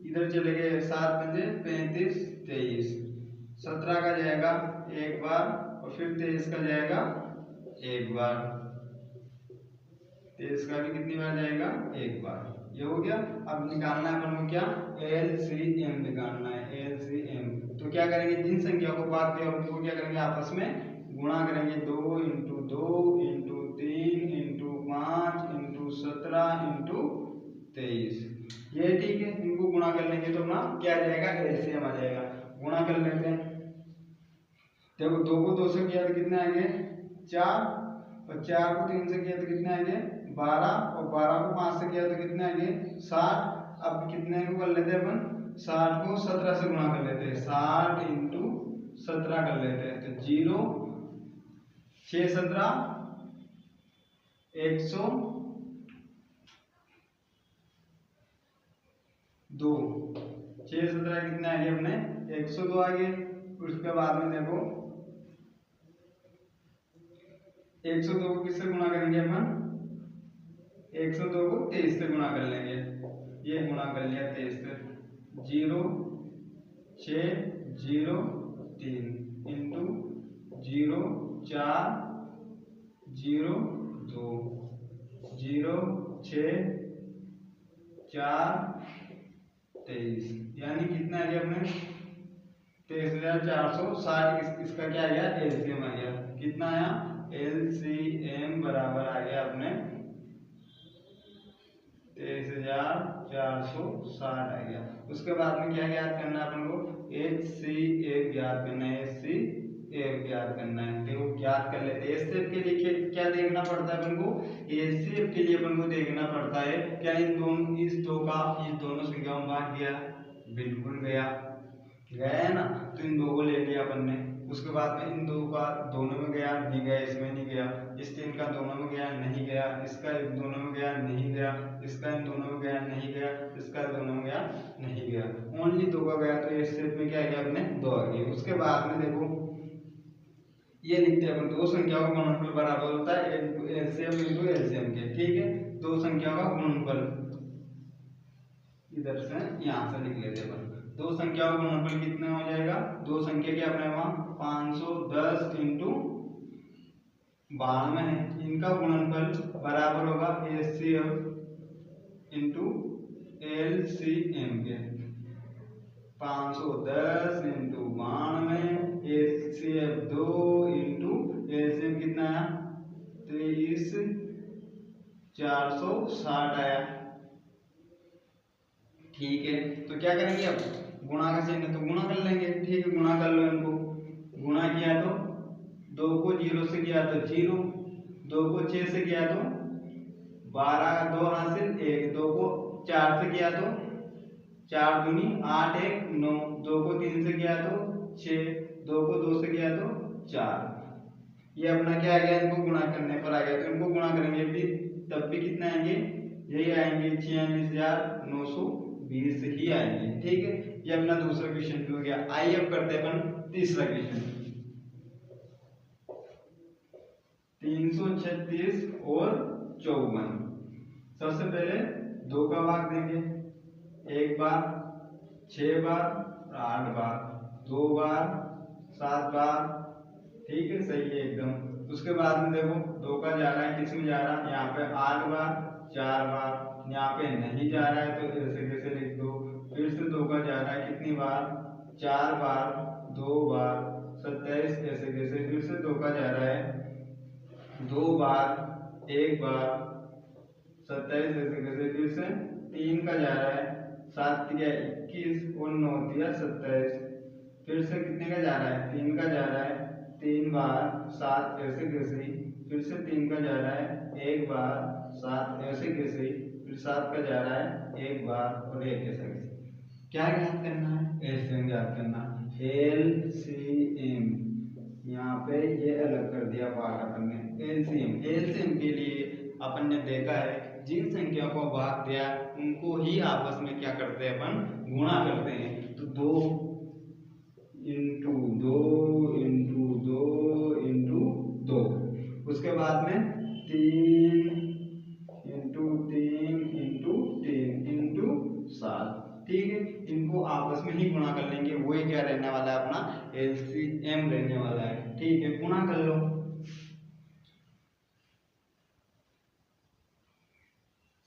इधर चले गए 7 बजे 35 23, 17 का जाएगा 1 बार और फिर 23 का जाएगा एक बार, 23 का भी कितनी बार जाएगा, एक बार। ये हो गया। अब निकालना है अपन को क्या, LCM निकालना है, LCM। तो क्या करेंगे, जिन संख्या को बात किया उनको क्या करेंगे, आपस में गुणा करेंगे। 2 into 2 into 3 into 5 into 17 into 23, ये ठीक है। इनको गुणा कर लेंगे तो अपना क्या आ जाएगा, LCM आ जाएगा। गुणा कर लेते हैं। देखो 2 को 2 से किया तो कितने आएंगे, 4, और 4 को 3 से किया तो कितने आएंगे, 12, और 12 को 5 से किया तो कितने आएंगे, 60। अब कितने को कर लेते हैं अपन, 60 को 17 से गुणा कर लेते हैं, 60 इंटू 17 कर लेते हैं। तो 0 6 17 102, 6 17 कितने आ गए अपने, 102 आ गए। उसके बाद में देखो 102 को किससे गुणा करेंगे अपन, 102 को 23 से गुणा कर लेंगे। ये गुणा कर लिया 23 से, 0 6 0 3 इंटू 0 4 0 2 0 6 4 23, यानी कितना आ गया अपने 23,460। इसका क्या आ गया, LCM आ गया। कितना आया, LCM बराबर आ गया अपने 23,460 आ गया। उसके बाद में क्या ज्ञात करना है अपन को, HCF ज्ञात करना है, HCF ज्ञात करना है। देखो ज्ञात कर लेते हैं। HCF के लिए क्या देखना पड़ता है अपन को, HCF के लिए अपन को देखना पड़ता है क्या इन दोनों, इस दो का इस दोनों संख्याओं में भाग गया, बिल्कुल गया है ना। तो इन दो को ले लिया अपन ने। उसके बाद में इन दो का दोनों में गया, नहीं गया, इसमें नहीं गया। इस 3 का दोनों में गया, नहीं गया। इसका इन दोनों में गया, नहीं गया। इसका इन दोनों में गया, नहीं गया। इसका दोनों में गया, नहीं गया। ओनली 2 का गया, तो इस सेट में क्या गया अपने 2 आ गए। उसके बाद में देखो ये लिखते हैं अपन, दो संख्याओं का गुणनफल बराबर होता है LCM इंटू LCM के, ठीक है। दो संख्याओं का गुणनफल इधर से यहाँ से लिख लेते हैं। दो संख्याओं का गुणनफल कितना हो जाएगा, दो संख्या क्या अपने वहां 510 इंटू 92 है, इनका गुणनफल बराबर होगा HCF इंटू LCM के। 510 इंटू 92, HCF 2 इंटू LCM कितना आया, 23,460 आया, ठीक है। तो क्या करेंगे, अब गुणा का चिन्ह तो गुणा कर लेंगे, ठीक है। गुणा कर लो इनको। गुणा किया तो 2 को 0 से किया तो 0, 2 को 6 से किया तो 12 का 2 हासिल 1, 2 को 4 से किया तो 4 दूनी 8 1 9, 2 को 3 से किया तो 6, 2 को 2 से किया तो 4। ये अपना क्या आ गया, इनको गुणा करने पर आ गया। तो इनको गुणा करेंगे भी, तब भी कितना आएंगे, यही आएंगे 46,920 ही आएंगे, ठीक है। ये अपना दूसरा क्वेश्चन भी हो गया। आइए अब करते हैं अपन तीसरा क्वेश्चन। 336 और 54। सबसे पहले 2 का भाग देंगे, 1 बार, 6 बार, 8 बार, 2 बार, 7 बार, ठीक है, सही है एकदम। उसके बाद में देखो 2 का जा रहा है, किस में जा रहा है, यहाँ पे 8 बार, 4 बार, यहाँ पे नहीं जा रहा है तो ऐसे कैसे लिख दो। फिर से 2 का जा रहा है, कितनी बार, 4 बार, 2 बार, 27 ऐसे कैसे। फिर से 2 का जा रहा है 2 बार, 1 बार, 27 ऐसे कैसे। फिर से 3 का जा रहा है, 7 तिया 21 और 9 तिया 27। फिर से कितने का जा रहा है, 3 का जा रहा है 3 बार, 7 ऐसे कैसे। फिर से 3 का जा रहा है 1 बार, 7 ऐसे कैसे। फिर 7 का जा रहा है 1 बार और 1 ऐसे कैसे। क्या ज्ञात करना है, LCM ज्ञात करना। LCM यहाँ पे ये अलग कर दिया भाग अपन ने। LCM के लिए अपन ने देखा है, जिन संख्या को भाग दिया उनको ही आपस में क्या करते हैं, अपन गुणा करते हैं। तो 2 इंटू 2 इंटू 2 इंटू 2, उसके बाद में 3 इंटू 3 इंटू 3 इंटू 7, ठीक है। इनको आपस में ही गुणा कर लेंगे, वही क्या रहने वाला है, अपना LCM रहने वाला है, ठीक है। गुणा कर लो,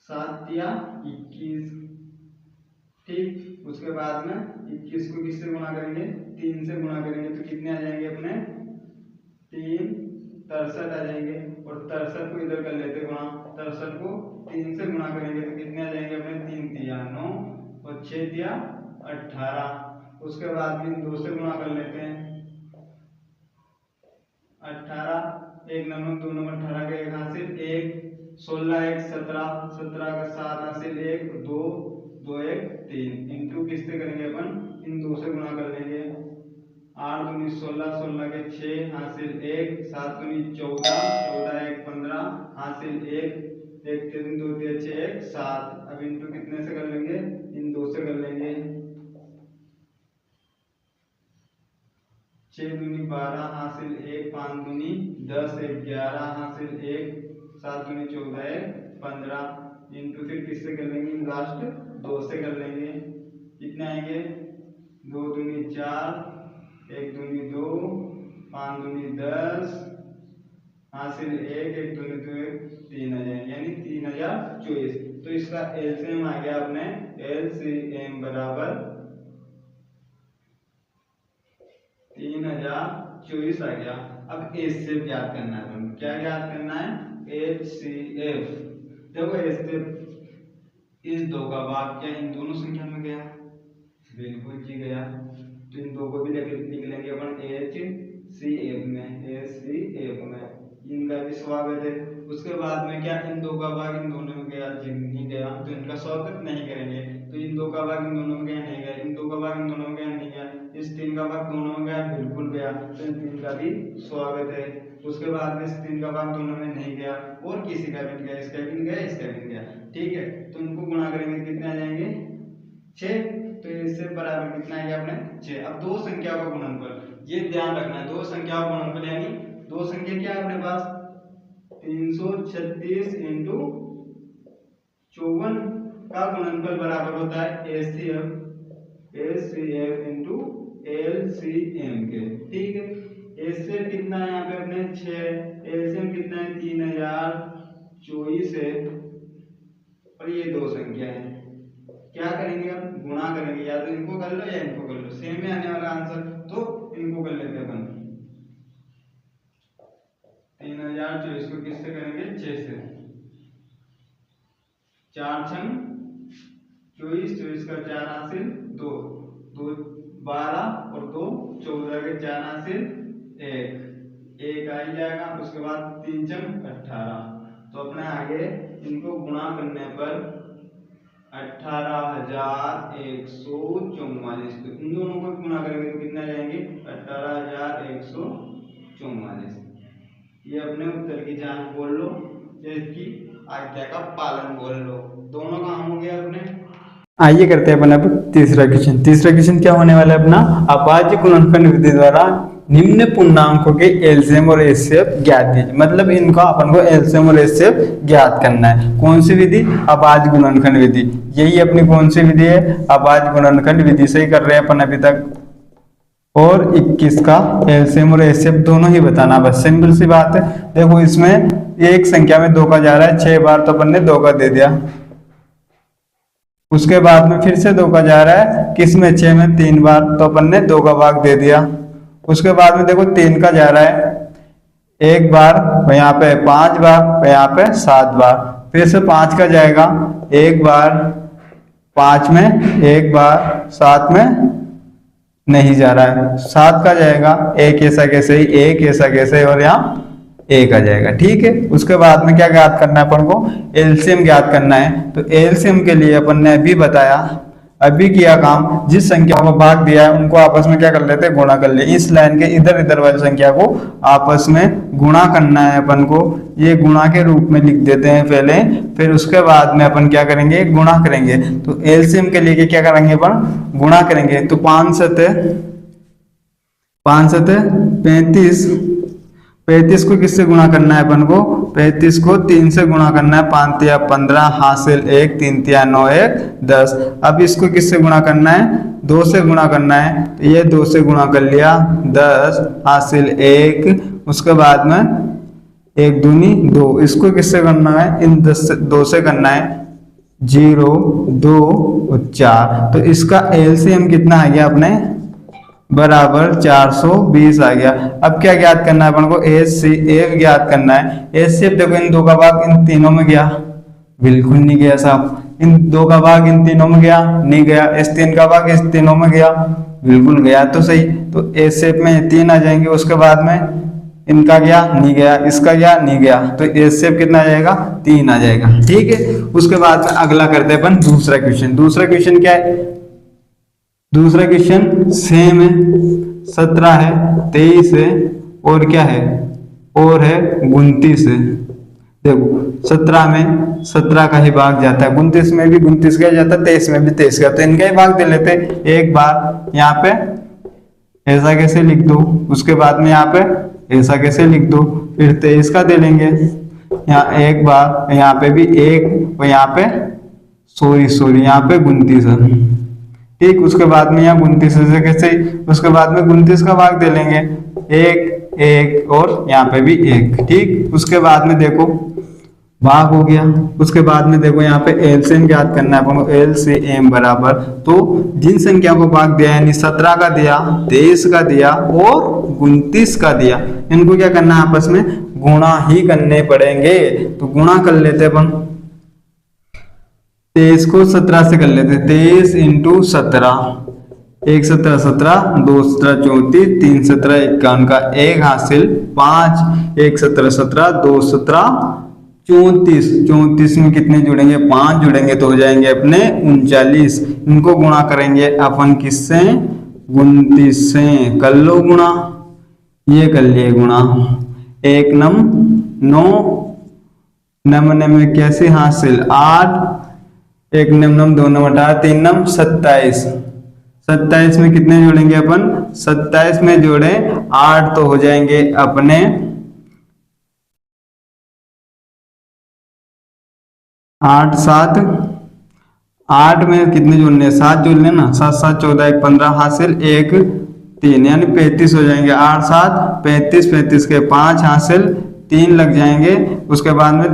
7 या 21, ठीक। उसके बाद में 21 को किससे गुणा करेंगे, 3 से गुणा करेंगे तो कितने आ जाएंगे अपने 3 63 आ जाएंगे। और 63 को इधर कर लेते गुणा, 63 को 3 से गुणा करेंगे तो कितने आ जाएंगे अपने 3 तिया 9 और 6 तिया 18। उसके बाद में 2 से गुणा कर लेते हैं, 18 1 9 2 9 18 का 1 हासिल 1, 16 1 17, 17 का 7 हासिल 1 2 2 1 3 इंटू किससे करेंगे अपन, इन 2 से गुणा कर लेंगे। 8 दूनी 16, 16 के 6 हासिल 1, 7 दूनी 14, 14 1 15 हासिल 1, 1 3 2 3 6 1 7। अब इंटू कितने से कर लेंगे, इन 2 से कर लेंगे। 6 दूनी 12 हासिल 1, 5 दूनी 10 1 11 हासिल 1, 7 दूनी 14 1 15 इंटू फिर किससे कर लेंगे, लास्ट 2 से कर लेंगे। कितने आएंगे, 2 दूनी 4 1 दूनी 2 5 दूनी 10 हासिल 1 1 दूनी 2 3 आ जाएंगे, यानी 3024। तो इसका एलसीएम आ गया अपने, एलसीएम बराबर 3024 आ गया। अब एचसीएफ ज्ञात करना है, अपन क्या ज्ञात करना है, एचसीएफ। देखो एचसीएफ इस 2 का भाग क्या इन दोनों संख्या में गया, बिल्कुल जी गया। तो इन 2 को भी लिख लेंगे अपन एचसीएफ में, एचसीएफ में इनका भी स्वागत है। उसके बाद में क्या, इन 2 का भाग इन दोनों में गया, जी नहीं गया तो इनका स्वागत नहीं करेंगे। तो इन 2 का भाग इन दोनों में गया, नहीं गया। इन 2 का भाग इन दोनों में गया, नहीं गया। इस 3 का भाग दोनों में गया, बिल्कुल गया, तो इन 3 का भी स्वागत है। उसके बाद में इस 3 का भाग दोनों में नहीं गया और किसी का भी नहीं गया, इसका भी नहीं गया, इसका भी नहीं गया, ठीक है। तो इनको गुणा करेंगे कितने आ जाएंगे 6, तो इससे बराबर कितना आएगा अपने 6। अब 2 संख्या का गुणनफल, ये ध्यान रखना है, 2 संख्या का गुणनफल यानी 2 संख्या क्या है अपने पास 336 इंटू 54 का गुणनफल बराबर होता है एचसीएफ इंटू एलसीएम के, ठीक है। एचसीएफ कितना है यहाँ पे अपने 6, एलसीएम कितना है 3024 है। और ये 2 संख्या है, क्या करेंगे अब गुणा करेंगे, या तो इनको कर लो या इनको कर लो, सेम में आने वाला आंसर, तो इनको कर लेते हैं अपन। 3024 को किससे करेंगे 6 से, 4 छंग 24, 24 का 4 हासिल 2 2 12 और 2 14 के 4 हासिल 1 आ ही जाएगा। उसके बाद 3 छंग 18। तो अपने आगे इनको गुणा करने पर 18,144, तो इन दोनों को गुणा करेंगे तो कितना जाएंगे 18,144। ये अपने उत्तर की जांच बोल लो, इसकी आज्ञा का पालन बोल लो, दोनों काम हो गया अपने। आइए करते हैं अपन अब तीसरा क्वेश्चन। तीसरा क्वेश्चन क्या होने वाला है अपना, अभाज्य गुणनफल विधि द्वारा निम्न पूर्णांकों के एलसीएम और एचसीएफ ज्ञात कीजिए। मतलब इनका अपन को एलसीएम और एचसीएफ ज्ञात करना है। कौन सी विधि, अभाज्य गुणनखंड विधि। यही अपनी कौन सी विधि है, अभाज्य गुणनखंड विधि से ही कर रहे हैं अपन अभी तक। और 21 का एलसीएम और एचसीएफ दोनों ही बताना, बस सिंपल सी बात है। देखो इसमें एक संख्या में 2 का जा रहा है 6 बार, तो अपन ने 2 का दे दिया। उसके बाद में फिर से 2 का जा रहा है किस में 6 में 3 बार, तो अपन ने 2 का भाग दे दिया। उसके बाद में देखो 3 का जा रहा है 1 बार, यहाँ पे 5 बार, यहाँ पे 7 बार। फिर से 5 का जाएगा 1 बार 5 में, 1 बार 7 में नहीं जा रहा है। 7 का जाएगा 1 ऐसा कैसे ही, 1 ऐसा कैसे, और यहाँ 1 आ जाएगा, ठीक है। उसके बाद में क्या ज्ञात करना है अपन को, एलसीएम ज्ञात करना है। तो एलसीएम के लिए अपन ने अभी बताया, अभी किया काम, जिस संख्या को भाग दिया है उनको आपस में क्या कर लेते हैं, गुणा कर ले। इस लाइन के इधर इधर वाली संख्या को आपस में गुणा करना है अपन को, ये गुणा के रूप में लिख देते हैं पहले, फिर उसके बाद में अपन क्या करेंगे, गुणा करेंगे। तो एलसीएम के लिए क्या करेंगे अपन, गुणा करेंगे। तो 5 सते 35, 35 को किससे गुणा करना है अपन को, 35 को 3 से गुणा करना है। 5 तिया 15 हासिल 1, 3 तिया 9 1 10। अब इसको किससे गुणा करना है, 2 से गुणा करना है। तो ये 2 से गुणा कर लिया, 10 हासिल 1। उसके बाद में 1 दूनी 2, इसको किससे करना है, इन 2 से करना है। 0 2 और 4। तो इसका एलसीएम कितना आ गया अपने बराबर 420 आ गया। अब क्या ज्ञात करना है अपन को, एचसीएफ ज्ञात करना है। एचसीएफ देखो इन दो का भाग इन तीनों में गया, बिल्कुल नहीं गया साहब। इन दो का भाग इन तीनों में गया, नहीं गया। इस 3 का भाग इस तीनों में गया, बिल्कुल गया। तो सही, तो एचसीएफ में 3 आ जाएंगे। उसके बाद में इनका गया, नहीं गया, इसका गया, नहीं गया। तो एचसीएफ कितना आ जाएगा, 3 आ जाएगा। ठीक है, उसके बाद में अगला करते हैं अपन दूसरा क्वेश्चन। दूसरा क्वेश्चन क्या है, दूसरा क्वेश्चन सेम है, 17 है, 23 है और क्या है, और है 29 है। देखो 17 में 17 का ही भाग जाता है, 29 में भी 29 का जाता है, 23 में भी 23 का। तो इनका ही भाग दे लेते एक बार। यहाँ पे ऐसा कैसे लिख दो, उसके बाद में यहाँ पे ऐसा कैसे लिख दो, फिर 23 का दे लेंगे। यहाँ एक बार, यहाँ पे भी एक, और यहाँ पे सॉरी यहाँ पे 29 है। ठीक, उसके बाद में यहाँ 29 से कैसे, उसके बाद में 29 का भाग दे लेंगे, एक एक और यहाँ पे भी एक। ठीक, उसके बाद में देखो भाग हो गया। उसके बाद में देखो यहाँ पे एलसीएम ज्ञात करना है अपन, एलसीएम बराबर, तो जिन संख्या को भाग दिया यानी 17 का दिया, 23 का दिया और 29 का दिया, इनको क्या करना है, आपस में गुणा ही करने पड़ेंगे। तो गुणा कर लेते अपन, 23 को 17 से कर लेते, 23 इंटू 17, 1 17 17, 2 17 34, 3 17 51 का 1 हासिल 5, 1 17 17, 2 17 34, 34 में कितने जुड़ेंगे, 5 जुड़ेंगे तो हो जाएंगे अपने 39। इनको गुणा करेंगे अपन किससे, 29 से। कर लो गुणा, ये कर लिए गुणा, 1 नम 9, नम में कैसे हासिल 8, 1 नम 2 नम 18, 3 नम 27। 27 में कितने जोड़ेंगे अपन, 27 में जोड़े 8 तो हो जाएंगे अपने 8 7, 8 में कितने जोड़ने, 7 जोड़ लेना, 7 7 14 1 15 हासिल 1 3, यानी 35 हो जाएंगे। 8 7 35, 35 के 5 हासिल 3 लग जाएंगे। उसके बाद में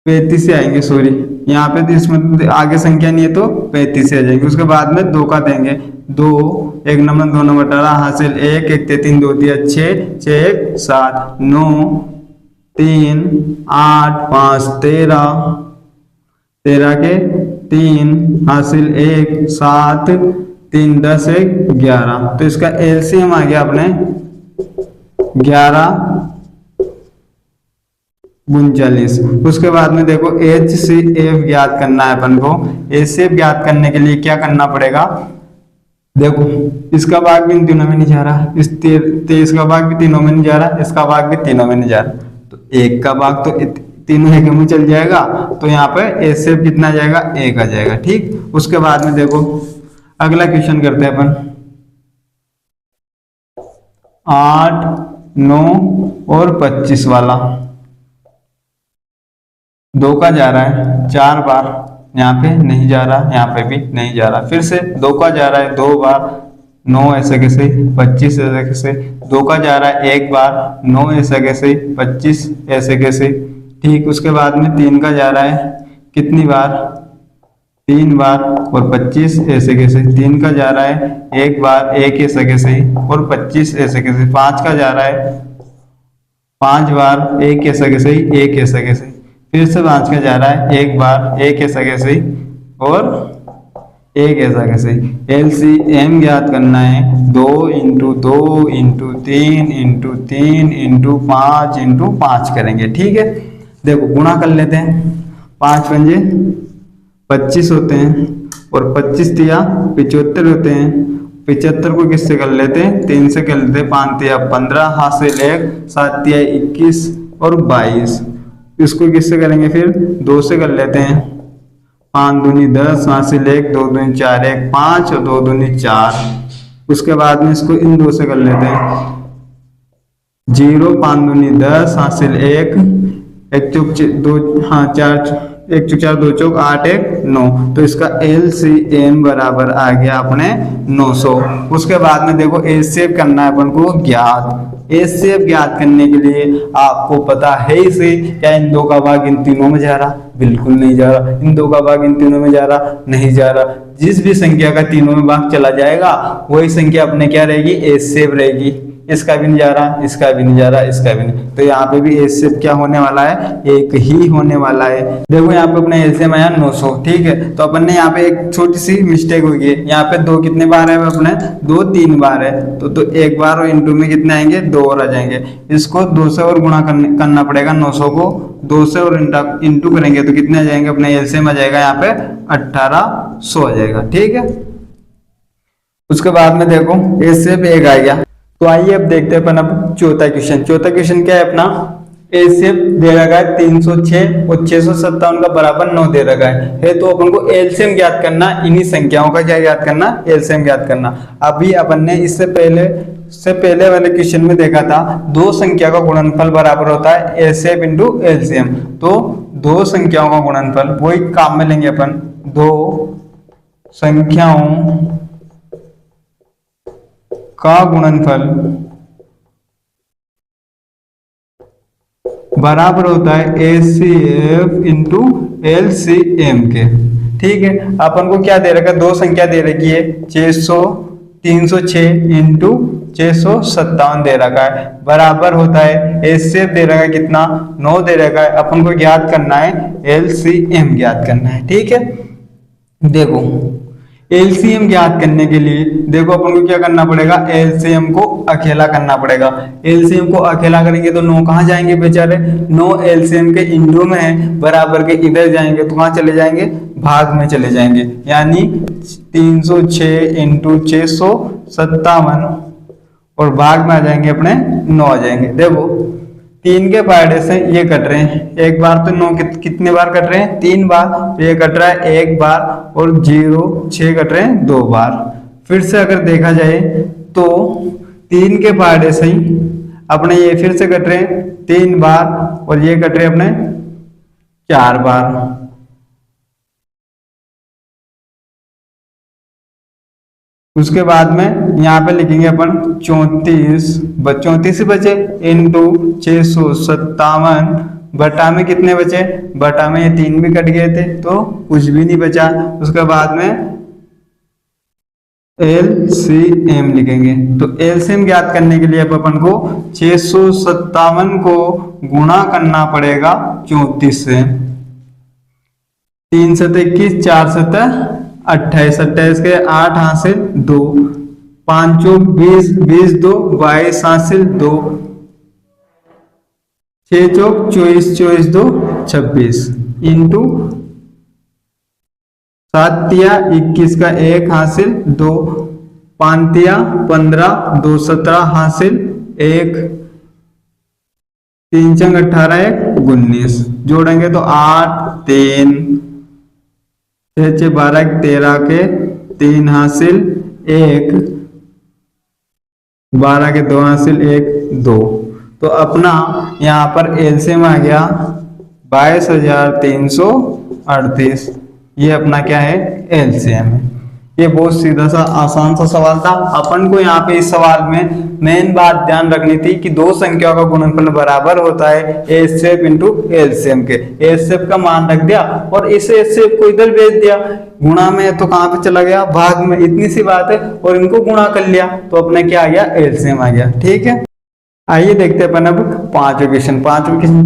35 से आएंगे, सॉरी यहाँ पे तो इसमें आगे संख्या नहीं है तो 35 से आ जाएंगे। उसके बाद में 2 का देंगे, 2 1 नंबर 2 नंबर 18 हासिल 1 1 3 2 3 6 6 1 7 9 3 8 5 13, 13 के 3 हासिल 1 7 3 10 1 11। तो इसका एलसीएम आ गया अपने 11 39। उसके बाद में देखो HCF ज्ञात करना है अपन को। HCF ज्ञात करने के लिए क्या करना पड़ेगा, देखो इसका भाग भी इन तीनों में नहीं जा रहा, इस 23 का भाग भी तीनों में नहीं जा रहा, इसका भाग भी तीनों में नहीं जा रहा, तो 1 का भाग तो तीनों एक में चल जाएगा। तो यहाँ पे HCF कितना आ जाएगा, 1 आ जाएगा। ठीक, उसके बाद में देखो अगला क्वेश्चन करते हैं अपन, 8 9 और 25 वाला। 2 का जा रहा है 4 बार, यहाँ पे नहीं जा रहा, यहाँ पे भी नहीं जा रहा। फिर से 2 का जा रहा है 2 बार, 9 ऐसे कैसे, 25 ऐसे कैसे। 2 का जा रहा है 1 बार, 9 ऐसे कैसे, 25 ऐसे कैसे। ठीक, उसके बाद में 3 का जा रहा है कितनी बार, 3 बार और 25 ऐसे कैसे। 3 का जा रहा है 1 बार, 1 ऐसे कैसे और 25 ऐसे कैसे। 5 का जा रहा है 5 बार, 1 ऐसे कैसे, 1 ऐसे कैसे। फिर से 5 का जा रहा है 1 बार, 1 ऐसा कैसे और 1 ऐसा कैसे। LCM ज्ञात करना है, 2 into 2 into 3 into 3 into 5 into 5 करेंगे। ठीक है, देखो गुणा कर लेते हैं, 5 पंजे 25 होते हैं और 25 तिया 75 होते हैं। 75 को किससे कर लेते हैं, 3 से कर लेते हैं, 5 तिया 15 हासिल 1, 7 तिया 21 और 22। इसको किससे करेंगे, फिर 2 से कर लेते हैं, 5 दूनी 10 हासिल 1, 2 दूनी 4 1 5 और 2 दूनी 4। उसके बाद में इसको इन 2 से कर लेते हैं, 0 5 दूनी 10 हासिल 1 1 चुप 2 हाँ 4 एक चौक 4 2 चौक 8 1 9, तो इसका LCM बराबर आ गया अपने 900। उसके बाद में देखो HCF करना है अपन को ज्ञात। HCF ज्ञात करने के लिए आपको पता है ही से, क्या इन दो का भाग इन तीनों में जा रहा? बिल्कुल नहीं जा रहा। इन दो का भाग इन तीनों में जा रहा? नहीं जा रहा। जिस भी संख्या का तीनों में भाग चला जाएगा वही संख्या अपने क्या रहेगी? HCF रहेगी। इसका भी नहीं जा रहा, इसका भी नहीं जा रहा, इसका भी नहीं, तो यहाँ पे भी HCF क्या होने वाला है? एक ही होने वाला है। देखो यहाँ पे अपने LCM आया 900, ठीक है। तो अपन ने यहाँ पे एक छोटी सी मिस्टेक हुई है, यहाँ पे 2 कितने बार है अपने? 2 3 बार है, तो एक बार और इंटू में कितने आएंगे? 2 और आ जाएंगे। इसको 2 से और गुणा करना पड़ेगा। 900 को 2 से और इंटू करेंगे तो कितने आ जाएंगे? अपने LCM आ जाएगा यहाँ पे 1800 आ जाएगा, ठीक है। उसके बाद में देखो HCF एक आ गया। तो आइए अब देखते हैं अपन अब चौथा क्वेश्चन। चौथा क्वेश्चन क्या है अपना? HCF दे रखा है 306 और 657 का बराबर 9 दे रखा है, तो अपन को LCM ज्ञात करना, इन्हीं संख्याओं का क्या ज्ञात करना? LCM ज्ञात करना। अभी अपन ने इससे पहले वाले क्वेश्चन में देखा था, दो संख्या का गुणनफल बराबर होता है HCF इंटू LCM। तो दो संख्याओं का गुणनफल वही काम में लेंगे अपन, दो संख्याओं का गुणनफल बराबर होता है HCF इंटू LCM के, ठीक है। अपन को क्या दे रखा है? दो संख्या दे रखी है, 306 इंटू 657 दे रखा है, बराबर होता है HCF दे रखा है कितना? 9 दे रखा है। अपन को ज्ञात करना है LCM ज्ञात करना है, ठीक है। देखो LCM ज्ञात करने के लिए देखो अपन को क्या करना पड़ेगा? LCM को अकेला करना पड़ेगा। LCM को अकेला करेंगे तो 9 कहाँ जाएंगे बेचारे? 9 LCM के इंटू में है, बराबर के इधर जाएंगे तो कहाँ चले जाएंगे? भाग में चले जाएंगे, यानी 306 इंटू 657 और भाग में आ जाएंगे अपने 9 आ जाएंगे। देखो 3 के फायदे से ये कट रहे हैं, एक बार तो 9 कितने बार कट रहे हैं? 3 बार, तो ये कट रहा है 1 बार, और 0 6 कट रहे हैं 2 बार। फिर से अगर देखा जाए तो 3 के फायदे से ही अपने ये फिर से कट रहे हैं 3 बार, और ये कट रहे हैं अपने 4 बार। उसके बाद में यहाँ पे लिखेंगे अपन 34 बचे इंटू 657 बटा में कितने बचे? बटा में ये 3 भी कट गए थे तो कुछ भी नहीं बचा। उसके बाद में LCM लिखेंगे। तो LCM ज्ञात करने के लिए अब अपन को 657 को गुणा करना पड़ेगा 34 से। 3 7 21, 4 7 28, 28 के 8 हासिल 2, 5 चौक 20, 20 2 22 हासिल 2, 6 चौक 24, 24 2 26 इंटू 7 तिया 21 का 1 हासिल 2, 5 तिया 15, 2 17 हासिल 1, 3 चंग 18 1 19, जोड़ेंगे तो 8 3 6 6 12 13 के 3 हासिल 1, 12 के 2 हासिल 1 2। तो अपना यहाँ पर LCM आ गया 22,338। ये अपना क्या है? LCM है। ये बहुत सीधा सा आसान सा सवाल था। अपन को यहाँ पे इस सवाल में मेन बात ध्यान रखनी थी कि दो संख्याओं का गुणनफल बराबर होता है HCF इंटू LCM के। HCF का मान रख दिया और इस HCF को इधर भेज दिया, गुणा में तो कहाँ पे चला गया? भाग में। इतनी सी बात है, और इनको गुणा कर लिया तो अपने क्या आ गया? LCM आ गया, ठीक है। आइए देखते हैं अपन अब पांचवें क्वेश्चन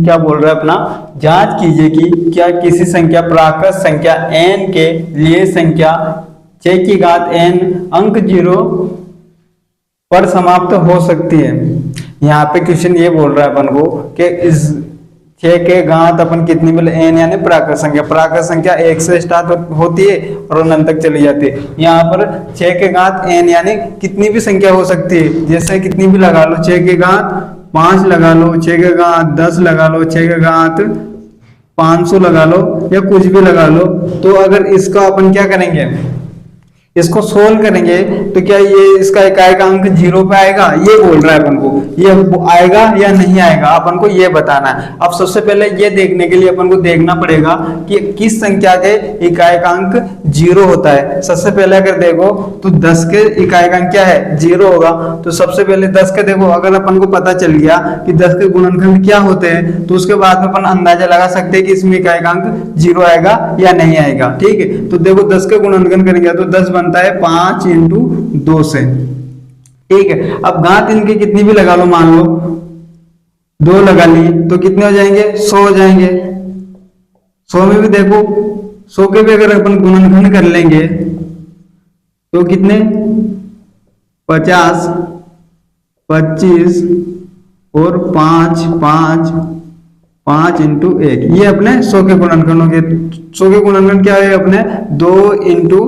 क्या बोल रहा है अपना? जांच कीजिए कि क्या किसी संख्या प्राकृत संख्या n के लिए संख्या 6 की घात n अंक 0 पर समाप्त हो सकती है। यहाँ पे क्वेश्चन ये बोल रहा है अपन को कि इस 6 के घात अपन कितनी बोले? n, यानी प्राकृत संख्या 1 से स्टार्ट होती है और अनंत तक चली जाती है। यहाँ पर 6 के घात n यानी कितनी भी संख्या हो सकती है, जैसे कितनी भी लगा लो। 6 के घात 5 लगा लो, 6 के घात 10 लगा लो, 6 के घात 500 लगा लो, या कुछ भी लगा लो। तो अगर इसका अपन क्या करेंगे? इसको सोल्व करेंगे तो क्या ये इसका इकाई का अंक 0 पे आएगा, ये बोल रहा है अपन को, ये आएगा या नहीं आएगा अपन को ये बताना है। अब सबसे पहले ये देखने के लिए अपन को देखना पड़ेगा कि किस संख्या के इकाई का अंक 0 होता है। सबसे पहले अगर देखो तो 10 के इकाई का अंक क्या है, 0 होगा। तो सबसे पहले 10 के देखो, अगर अपन को पता चल गया कि 10 के गुणनखंड क्या होते हैं तो उसके बाद में अपन अंदाजा लगा सकते हैं कि इसमें इकाई का अंक 0 आएगा या नहीं आएगा। ठीक है, तो देखो 10 के गुणनखंड करेंगे तो 10 बनता है 5 × 2 से। ठीक है, अब घात इनकी कितनी भी लगा लो, मान लो 2 लगा ली तो कितने हो जाएंगे, 100 हो जाएंगे। 100 में भी देखो 100 के भी अगर अपन गुणनखंड कर लेंगे तो कितने, 50, 25 और 5 5 5 × 1, ये अपने 100 के गुणनखंड होंगे। 100 के गुणनखंड क्या है अपने, 2 ×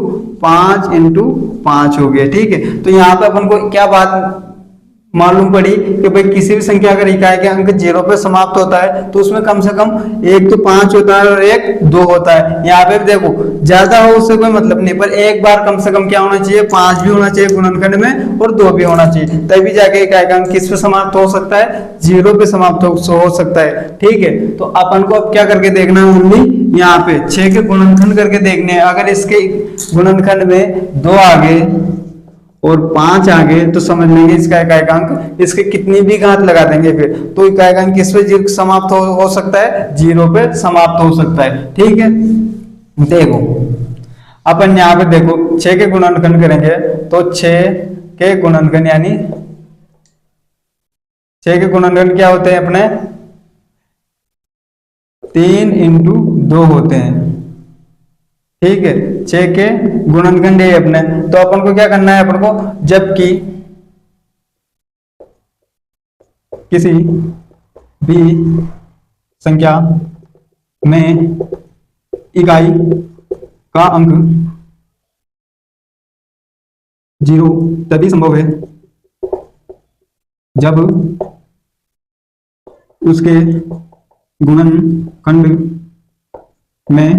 5 × 5 हो गए। ठीक है, तो यहाँ पे अपन को क्या बात मालूम पड़ी कि भाई किसी भी संख्या अगर इकाई के अंक 0 पे समाप्त होता है तो उसमें कम से कम एक तो 5 होता है और एक 2 होता है। यहाँ पे देखो ज्यादा हो उससे कोई मतलब नहीं, पर एक बार कम से कम क्या होना चाहिए, 5 भी होना चाहिए गुणनखंड में और 2 भी होना चाहिए, तभी जाके इकाई का अंक किस पे समाप्त हो सकता है, 0 पे समाप्त हो सकता है। ठीक है, तो अपन को अब क्या करके देखना है, ओनली यहाँ पे 6 के गुणनखंड करके देखने हैं। अगर इसके गुणनखंड में 2 आगे और 5 आगे तो समझ लेंगे इसका इकाई का अंक, इसके कितनी भी घात लगा देंगे फिर तो इकाई का अंक किस पे समाप्त हो सकता है, 0 पे समाप्त हो सकता है। ठीक है, देखो अपन यहाँ पे देखो 6 के गुणनखंड करेंगे तो 6 के गुणनखंड यानी 6 के गुणनखंड क्या होते हैं अपने, 3 × 2 होते हैं। ठीक है, 6 के गुणनखंड है अपने, तो अपन को क्या करना है, अपन को जबकि किसी भी संख्या में इकाई का अंक 0 तभी संभव है जब उसके गुणनखंड में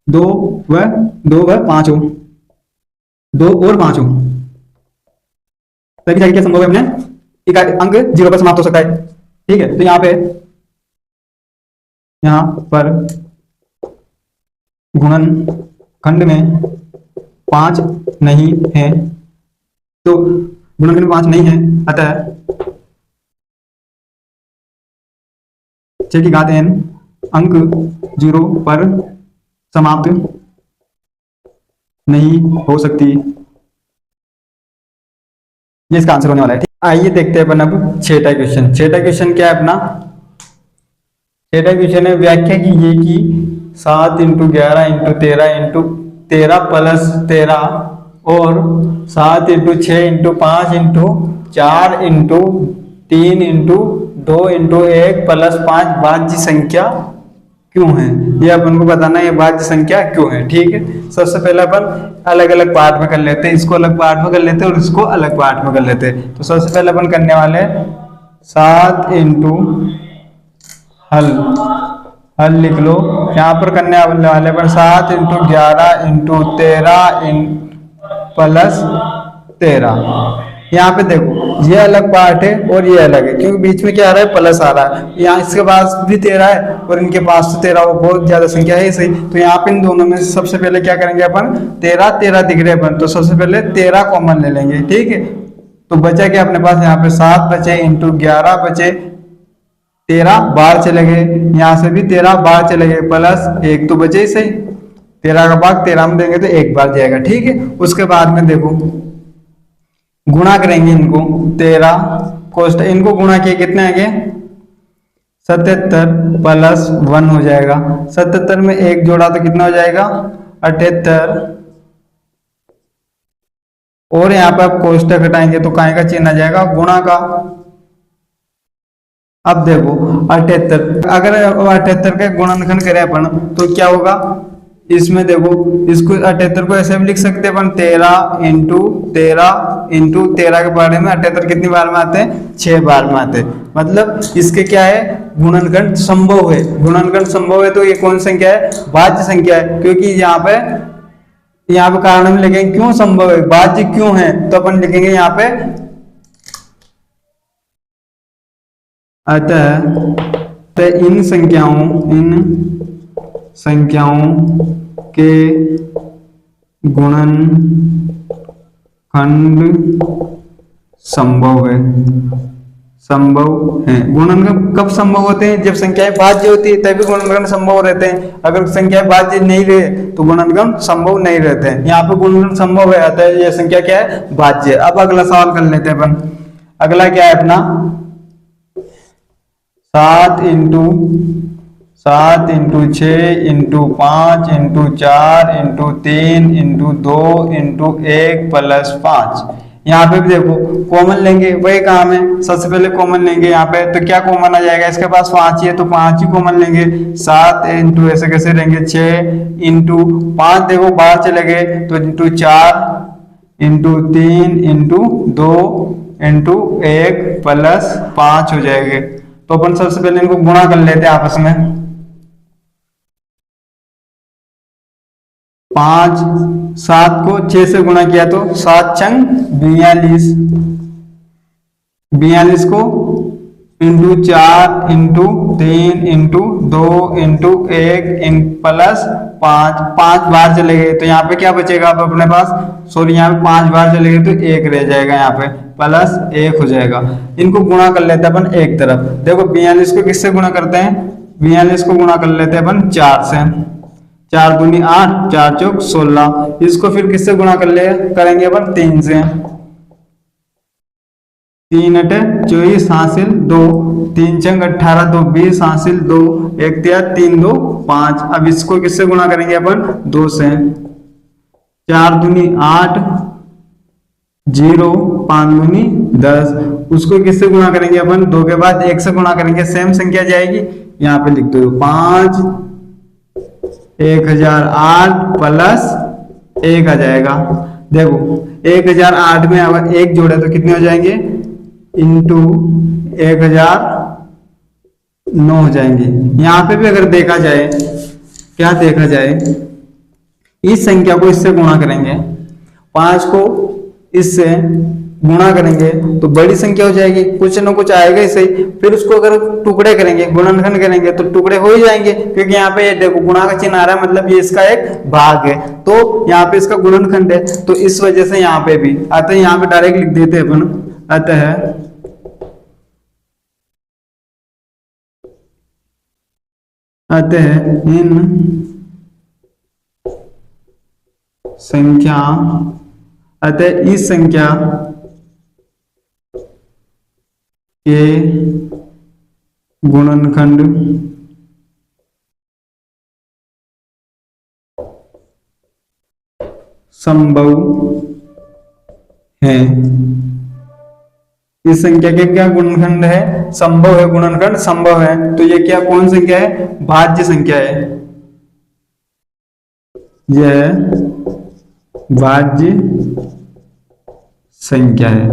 2 व 5 हो, 2 और 5 हो, तभी जाके क्या संभव है अपने इकाई अंक 0 पर समाप्त हो सकता है। ठीक है, तो यहाँ पर गुणनखंड में 5 नहीं है, तो गुणनखंड में 5 नहीं है, अतः 6 की घात n अंक 0 पर समाप्त नहीं हो सकती। ये इसका आंसर होने वाला है। ठीक, आइए देखते हैं अपन अब छठा क्वेश्चन। छठा क्वेश्चन क्या है अपना, छठा क्वेश्चन है व्याख्या कीजिए कि 7 × 11 × 13 × 13 प्लस 13 और 7 × 6 × 5 × 4 × 3 × 2 × 1 प्लस 5 भाज्य संख्या क्यों है, ये अपन को बताना है ये भाज्य संख्या क्यों है। ठीक है, सबसे पहले अपन अलग अलग पार्ट में कर लेते हैं, इसको अलग पार्ट में कर लेते हैं और इसको अलग पार्ट में कर लेते हैं। तो सबसे पहले अपन करने वाले 7 × हल लिख लो, यहाँ पर करने वाले पर 7 × 11 × 13 प्लस 13। यहाँ पे देखो ये अलग पार्ट है और ये अलग है, क्योंकि बीच में क्या आ रहा है, प्लस आ रहा है। यहाँ इसके पास भी 13 है और इनके पास तो 13, वो बहुत ज्यादा संख्या है सही। तो यहाँ पे इन दोनों में सबसे पहले क्या करेंगे अपन, 13 दिख रहे अपन, तो सबसे पहले 13 कॉमन ले लेंगे। ठीक है, तो बचा क्या अपने पास, यहाँ पे 7 बचे × 11 बचे, 13 बाहर चले गए, यहाँ से भी 13 बाहर चले गए, प्लस 1 तो बचे ही सही, 13 का भाग 13 में देंगे तो 1 बार जाएगा। ठीक है, उसके बाद में देखो गुणा करेंगे इनको, 13 कोष्ट इनको गुणा किए कितने आ गए, 77 प्लस 1 हो जाएगा। 77 में 1 जोड़ा तो कितना हो जाएगा, 78, और यहाँ पे आप कोष्टक हटाएंगे तो काय का चिन्ह आ जाएगा, गुणा का। अब देखो 78, अगर 78 का गुणनखंड करें अपन तो क्या होगा, इसमें देखो इसको 78 को ऐसे भी लिख सकते हैं अपन 13 × 13 के बारे में 78 कितनी बार में आते हैं, 6 बार में आते हैं। मतलब इसके क्या है, गुणनखंड संभव है। गुणनखंड संभव है तो ये कौन संख्या है, भाज्य संख्या है, क्योंकि यहाँ पे यहाँ पे कारण में लिखेंगे क्यों संभव है, भाज्य क्यों है, तो अपन लिखेंगे यहाँ पे अतः इन संख्याओं के गुणनखंड संभव है। गुणनखंड कब संभव होते हैं, जब संख्याएं भाज्य होती है तभी गुणनखंड संभव रहते हैं। अगर संख्याएं भाज्य नहीं रहे तो गुणनखंड संभव नहीं रहते हैं। यहाँ पे गुणनखंड संभव है, अतः यह संख्या क्या है, भाज्य। अब अगला सवाल कर लेते हैं अपन। अगला क्या है अपना, 7 into 6 into 5 into 4 into 3 into 2 into 1 plus 5। यहाँ पे भी देखो कॉमन लेंगे, वही काम है, सबसे पहले कॉमन लेंगे यहाँ पे, तो क्या कॉमन आ जाएगा, इसके पास 5 ही है तो 5 ही कॉमन लेंगे। 7 इंटू ऐसे कैसे लेंगे 6 इंटू 5 देखो बाहर चले गए तो into 4 into 3 into 2 into 1 plus 5 हो जाएंगे। तो अपन सबसे पहले इनको गुणा कर लेते हैं आपस में। 5 7 को 6 से गुणा किया तो 7 छंग 42 को into 4 into 3 into 2 into 1 plus 5 बाहर चले गए तो यहाँ पे क्या बचेगा अब अपने पास, सॉरी यहाँ पे 5 बाहर चले गए तो 1 रह जाएगा, यहाँ पे प्लस 1 हो जाएगा। इनको गुणा कर लेते हैं अपन एक तरफ। देखो 42 को किससे गुणा करते हैं, 42 को गुणा कर लेते हैं अपन 4 से, 4 दूनी 8 4 चौक 16। इसको फिर किससे गुणा करेंगे अपन 3 से, 3 अटे 24 हासिल 2, 3 छंग 18 2 20 हासिल 2, 1 3 2 5। अब इसको किससे गुणा करेंगे अपन 2 से, 4 दूनी 8 0 5 दूनी 10। उसको किससे गुणा करेंगे अपन 2 के बाद 1 से गुणा करेंगे, सेम संख्या जाएगी, यहाँ पे लिख दो 5 1008 प्लस 1 आ जाएगा। देखो 1008 में अगर 1 जोड़े तो कितने हो जाएंगे, इंटू 1009 हो जाएंगे। यहाँ पे भी अगर देखा जाए, क्या देखा जाए, इस संख्या को इससे गुणा करेंगे, 5 को इससे गुणा करेंगे तो बड़ी संख्या हो जाएगी, कुछ ना कुछ आएगा ही सही। फिर उसको अगर टुकड़े करेंगे, गुणनखंड करेंगे तो टुकड़े हो ही जाएंगे, क्योंकि यहाँ पे ये देखो गुणा का चिन्ह आ रहा है, मतलब ये इसका एक भाग है, तो यहाँ पे इसका गुणनखंड है, तो इस वजह से यहाँ पे भी अतः यहाँ पे डायरेक्ट लिख देते हैं अपन, अतः इन संख्या, अतः इस संख्या के गुणनखंड संभव है। इस संख्या के क्या गुणनखंड है, संभव है, गुणनखंड संभव है। तो ये क्या कौन संख्या है, भाज्य संख्या है, यह भाज्य संख्या है।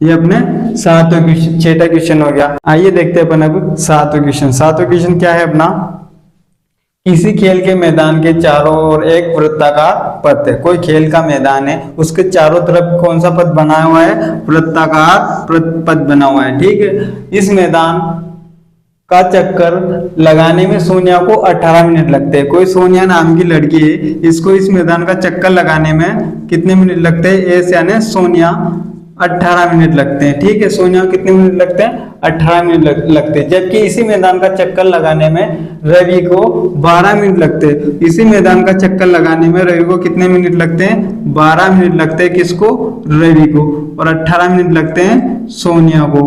ये अपने 7वां क्वेश्चन, 6वां क्वेश्चन हो गया। आइए देखते हैं अपन अब 7वां क्वेश्चन। 7वां क्वेश्चन क्या है अपना, किसी खेल के मैदान के चारों ओर एक वृत्ताकार पथ है। कोई खेल का मैदान है, उसके चारों तरफ कौन सा पथ बना हुआ है, वृत्ताकार पथ बना हुआ है, ठीक है। इस मैदान का चक्कर लगाने में सोनिया को 18 मिनट लगते हैं। कोई सोनिया नाम की लड़की है, इसको इस मैदान का चक्कर लगाने में कितने मिनट लगते हैं, एस यानी सोनिया 18 मिनट लगते हैं, ठीक है। सोनिया कितने मिनट लगते हैं, 18 मिनट लगते हैं। जबकि इसी मैदान का चक्कर लगाने में रवि को 12 मिनट लगते हैं। इसी मैदान का चक्कर लगाने में रवि को कितने मिनट लगते हैं, 12 मिनट लगते हैं, किसको, रवि को, और 18 मिनट लगते हैं सोनिया को।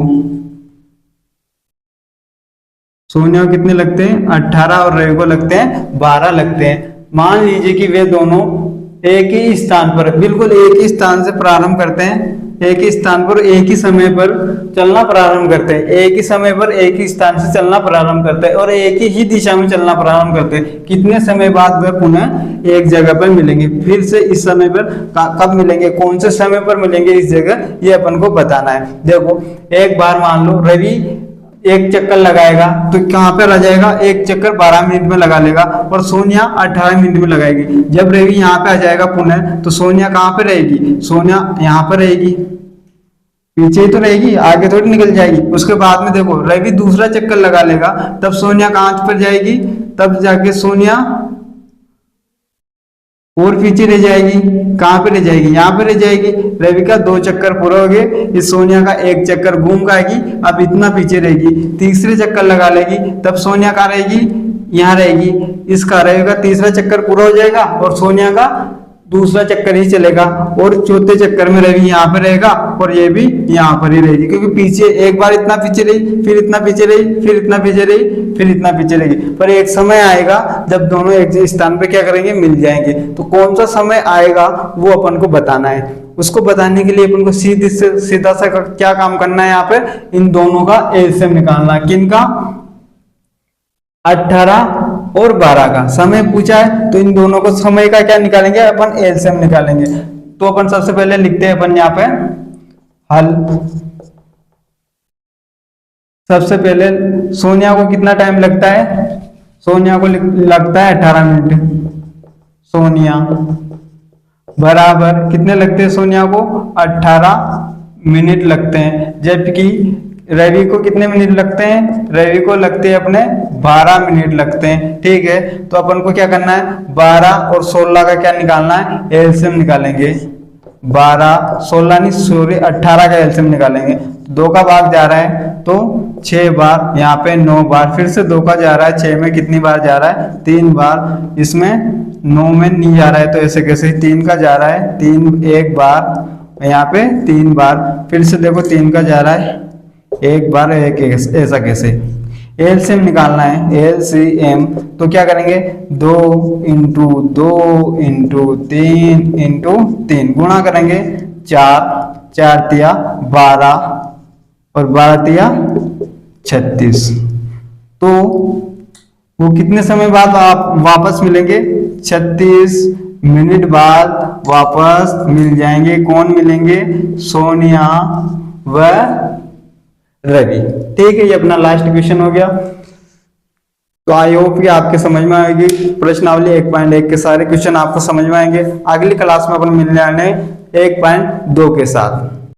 सोनिया को कितने लगते हैं, 18, और रवि को लगते हैं 12 लगते हैं। मान लीजिए कि वे दोनों एक ही स्थान पर, बिल्कुल एक ही स्थान से प्रारंभ करते हैं, एक ही स्थान पर एक ही समय पर चलना प्रारंभ करते हैं, एक ही समय पर एक ही स्थान से चलना प्रारंभ करते हैं, और एक ही दिशा में चलना प्रारंभ करते हैं। कितने समय बाद वे पुनः एक जगह पर मिलेंगे, फिर से इस समय पर कब मिलेंगे, कौन से समय पर मिलेंगे इस जगह, ये अपन को बताना है। देखो एक बार मान लो रवि एक चक्कर लगाएगा तो कहाँ पे रह जाएगा, एक चक्कर 12 मिनट में लगा लेगा, और सोनिया 18 मिनट में लगाएगी। जब रवि यहाँ पे आ जाएगा पुनः, तो सोनिया कहाँ पे रहेगी, सोनिया यहाँ पे रहेगी, पीछे ही तो रहेगी, आगे थोड़ी निकल जाएगी। उसके बाद में देखो रवि दूसरा चक्कर लगा लेगा, तब सोनिया कहाँ पर जाएगी, तब जाके सोनिया और पीछे रह जाएगी। कहाँ पे रह जाएगी, यहाँ पे रह जाएगी। रवि का 2 चक्कर पूरा हो गए, इस सोनिया का 1 चक्कर घूम आएगी, अब इतना पीछे रहेगी। तीसरे चक्कर लगा लेगी, तब सोनिया कहाँ रहेगी, यहाँ रहेगी। इसका रवि का तीसरा चक्कर पूरा हो जाएगा और सोनिया का दूसरा चक्कर ही चलेगा, और चौथे चक्कर में रवि यहाँ पे रहेगा और ये भी यहाँ पर ही रहेगी, क्योंकि पीछे एक बार इतना पीछे रही, फिर इतना पीछे रही, फिर इतना पीछे रही, फिर इतना पीछे रहेगी। पर एक समय आएगा जब दोनों एक स्थान पे क्या करेंगे, मिल जाएंगे। तो कौन सा समय आएगा वो अपन को बताना है। उसको बताने के लिए अपन को सीधा सा क्या काम करना है, यहाँ पे इन दोनों का एलसीएम निकालना है। किनका, 18 और 12 का समय पूछा है, तो इन दोनों को समय का क्या निकालेंगे, अपन एलसीएम निकालेंगे। तो अपन सबसे पहले लिखते हैं अपन यहाँ पे हल। सबसे पहले सोनिया को कितना टाइम लगता है, सोनिया को लगता है 18 मिनट। सोनिया बराबर कितने लगते हैं, सोनिया को 18 मिनट लगते हैं। जबकि रवि को कितने मिनट लगते हैं, रवि को लगते हैं अपने 12 मिनट लगते हैं। ठीक है, तो अपन को क्या करना है, 12 और 16 का क्या निकालना है, एलसीएम निकालेंगे। 12 16 नहीं सॉरी 18 का एलसीएम निकालेंगे। 2 का भाग जा रहा है तो 6 बार, यहाँ पे 9 बार, फिर से 2 का जा रहा है, 6 में कितनी बार जा रहा है, 3 बार। इसमें 9 में नहीं जा रहा है, तो ऐसे कैसे 3 का जा रहा है, 3 एक बार, यहाँ पे 3 बार, फिर से देखो 3 का जा रहा है, एक बार, एक ऐसा कैसे। एलसीएम निकालना है, एलसीएम तो क्या करेंगे, 2 × 2 × 3 × 3 गुणा करेंगे, 4 तिया 12 और 12 तिया 36। तो वो कितने समय बाद आप वापस मिलेंगे, 36 मिनट बाद वापस मिल जाएंगे। कौन मिलेंगे, सोनिया व रवि। ठीक है, ये अपना लास्ट क्वेश्चन हो गया। तो आई होप कि आपके समझ में आएगी प्रश्नावली 1.1 के सारे क्वेश्चन आपको समझ में आएंगे। अगली क्लास में अपन मिलने आने 1.2 के साथ।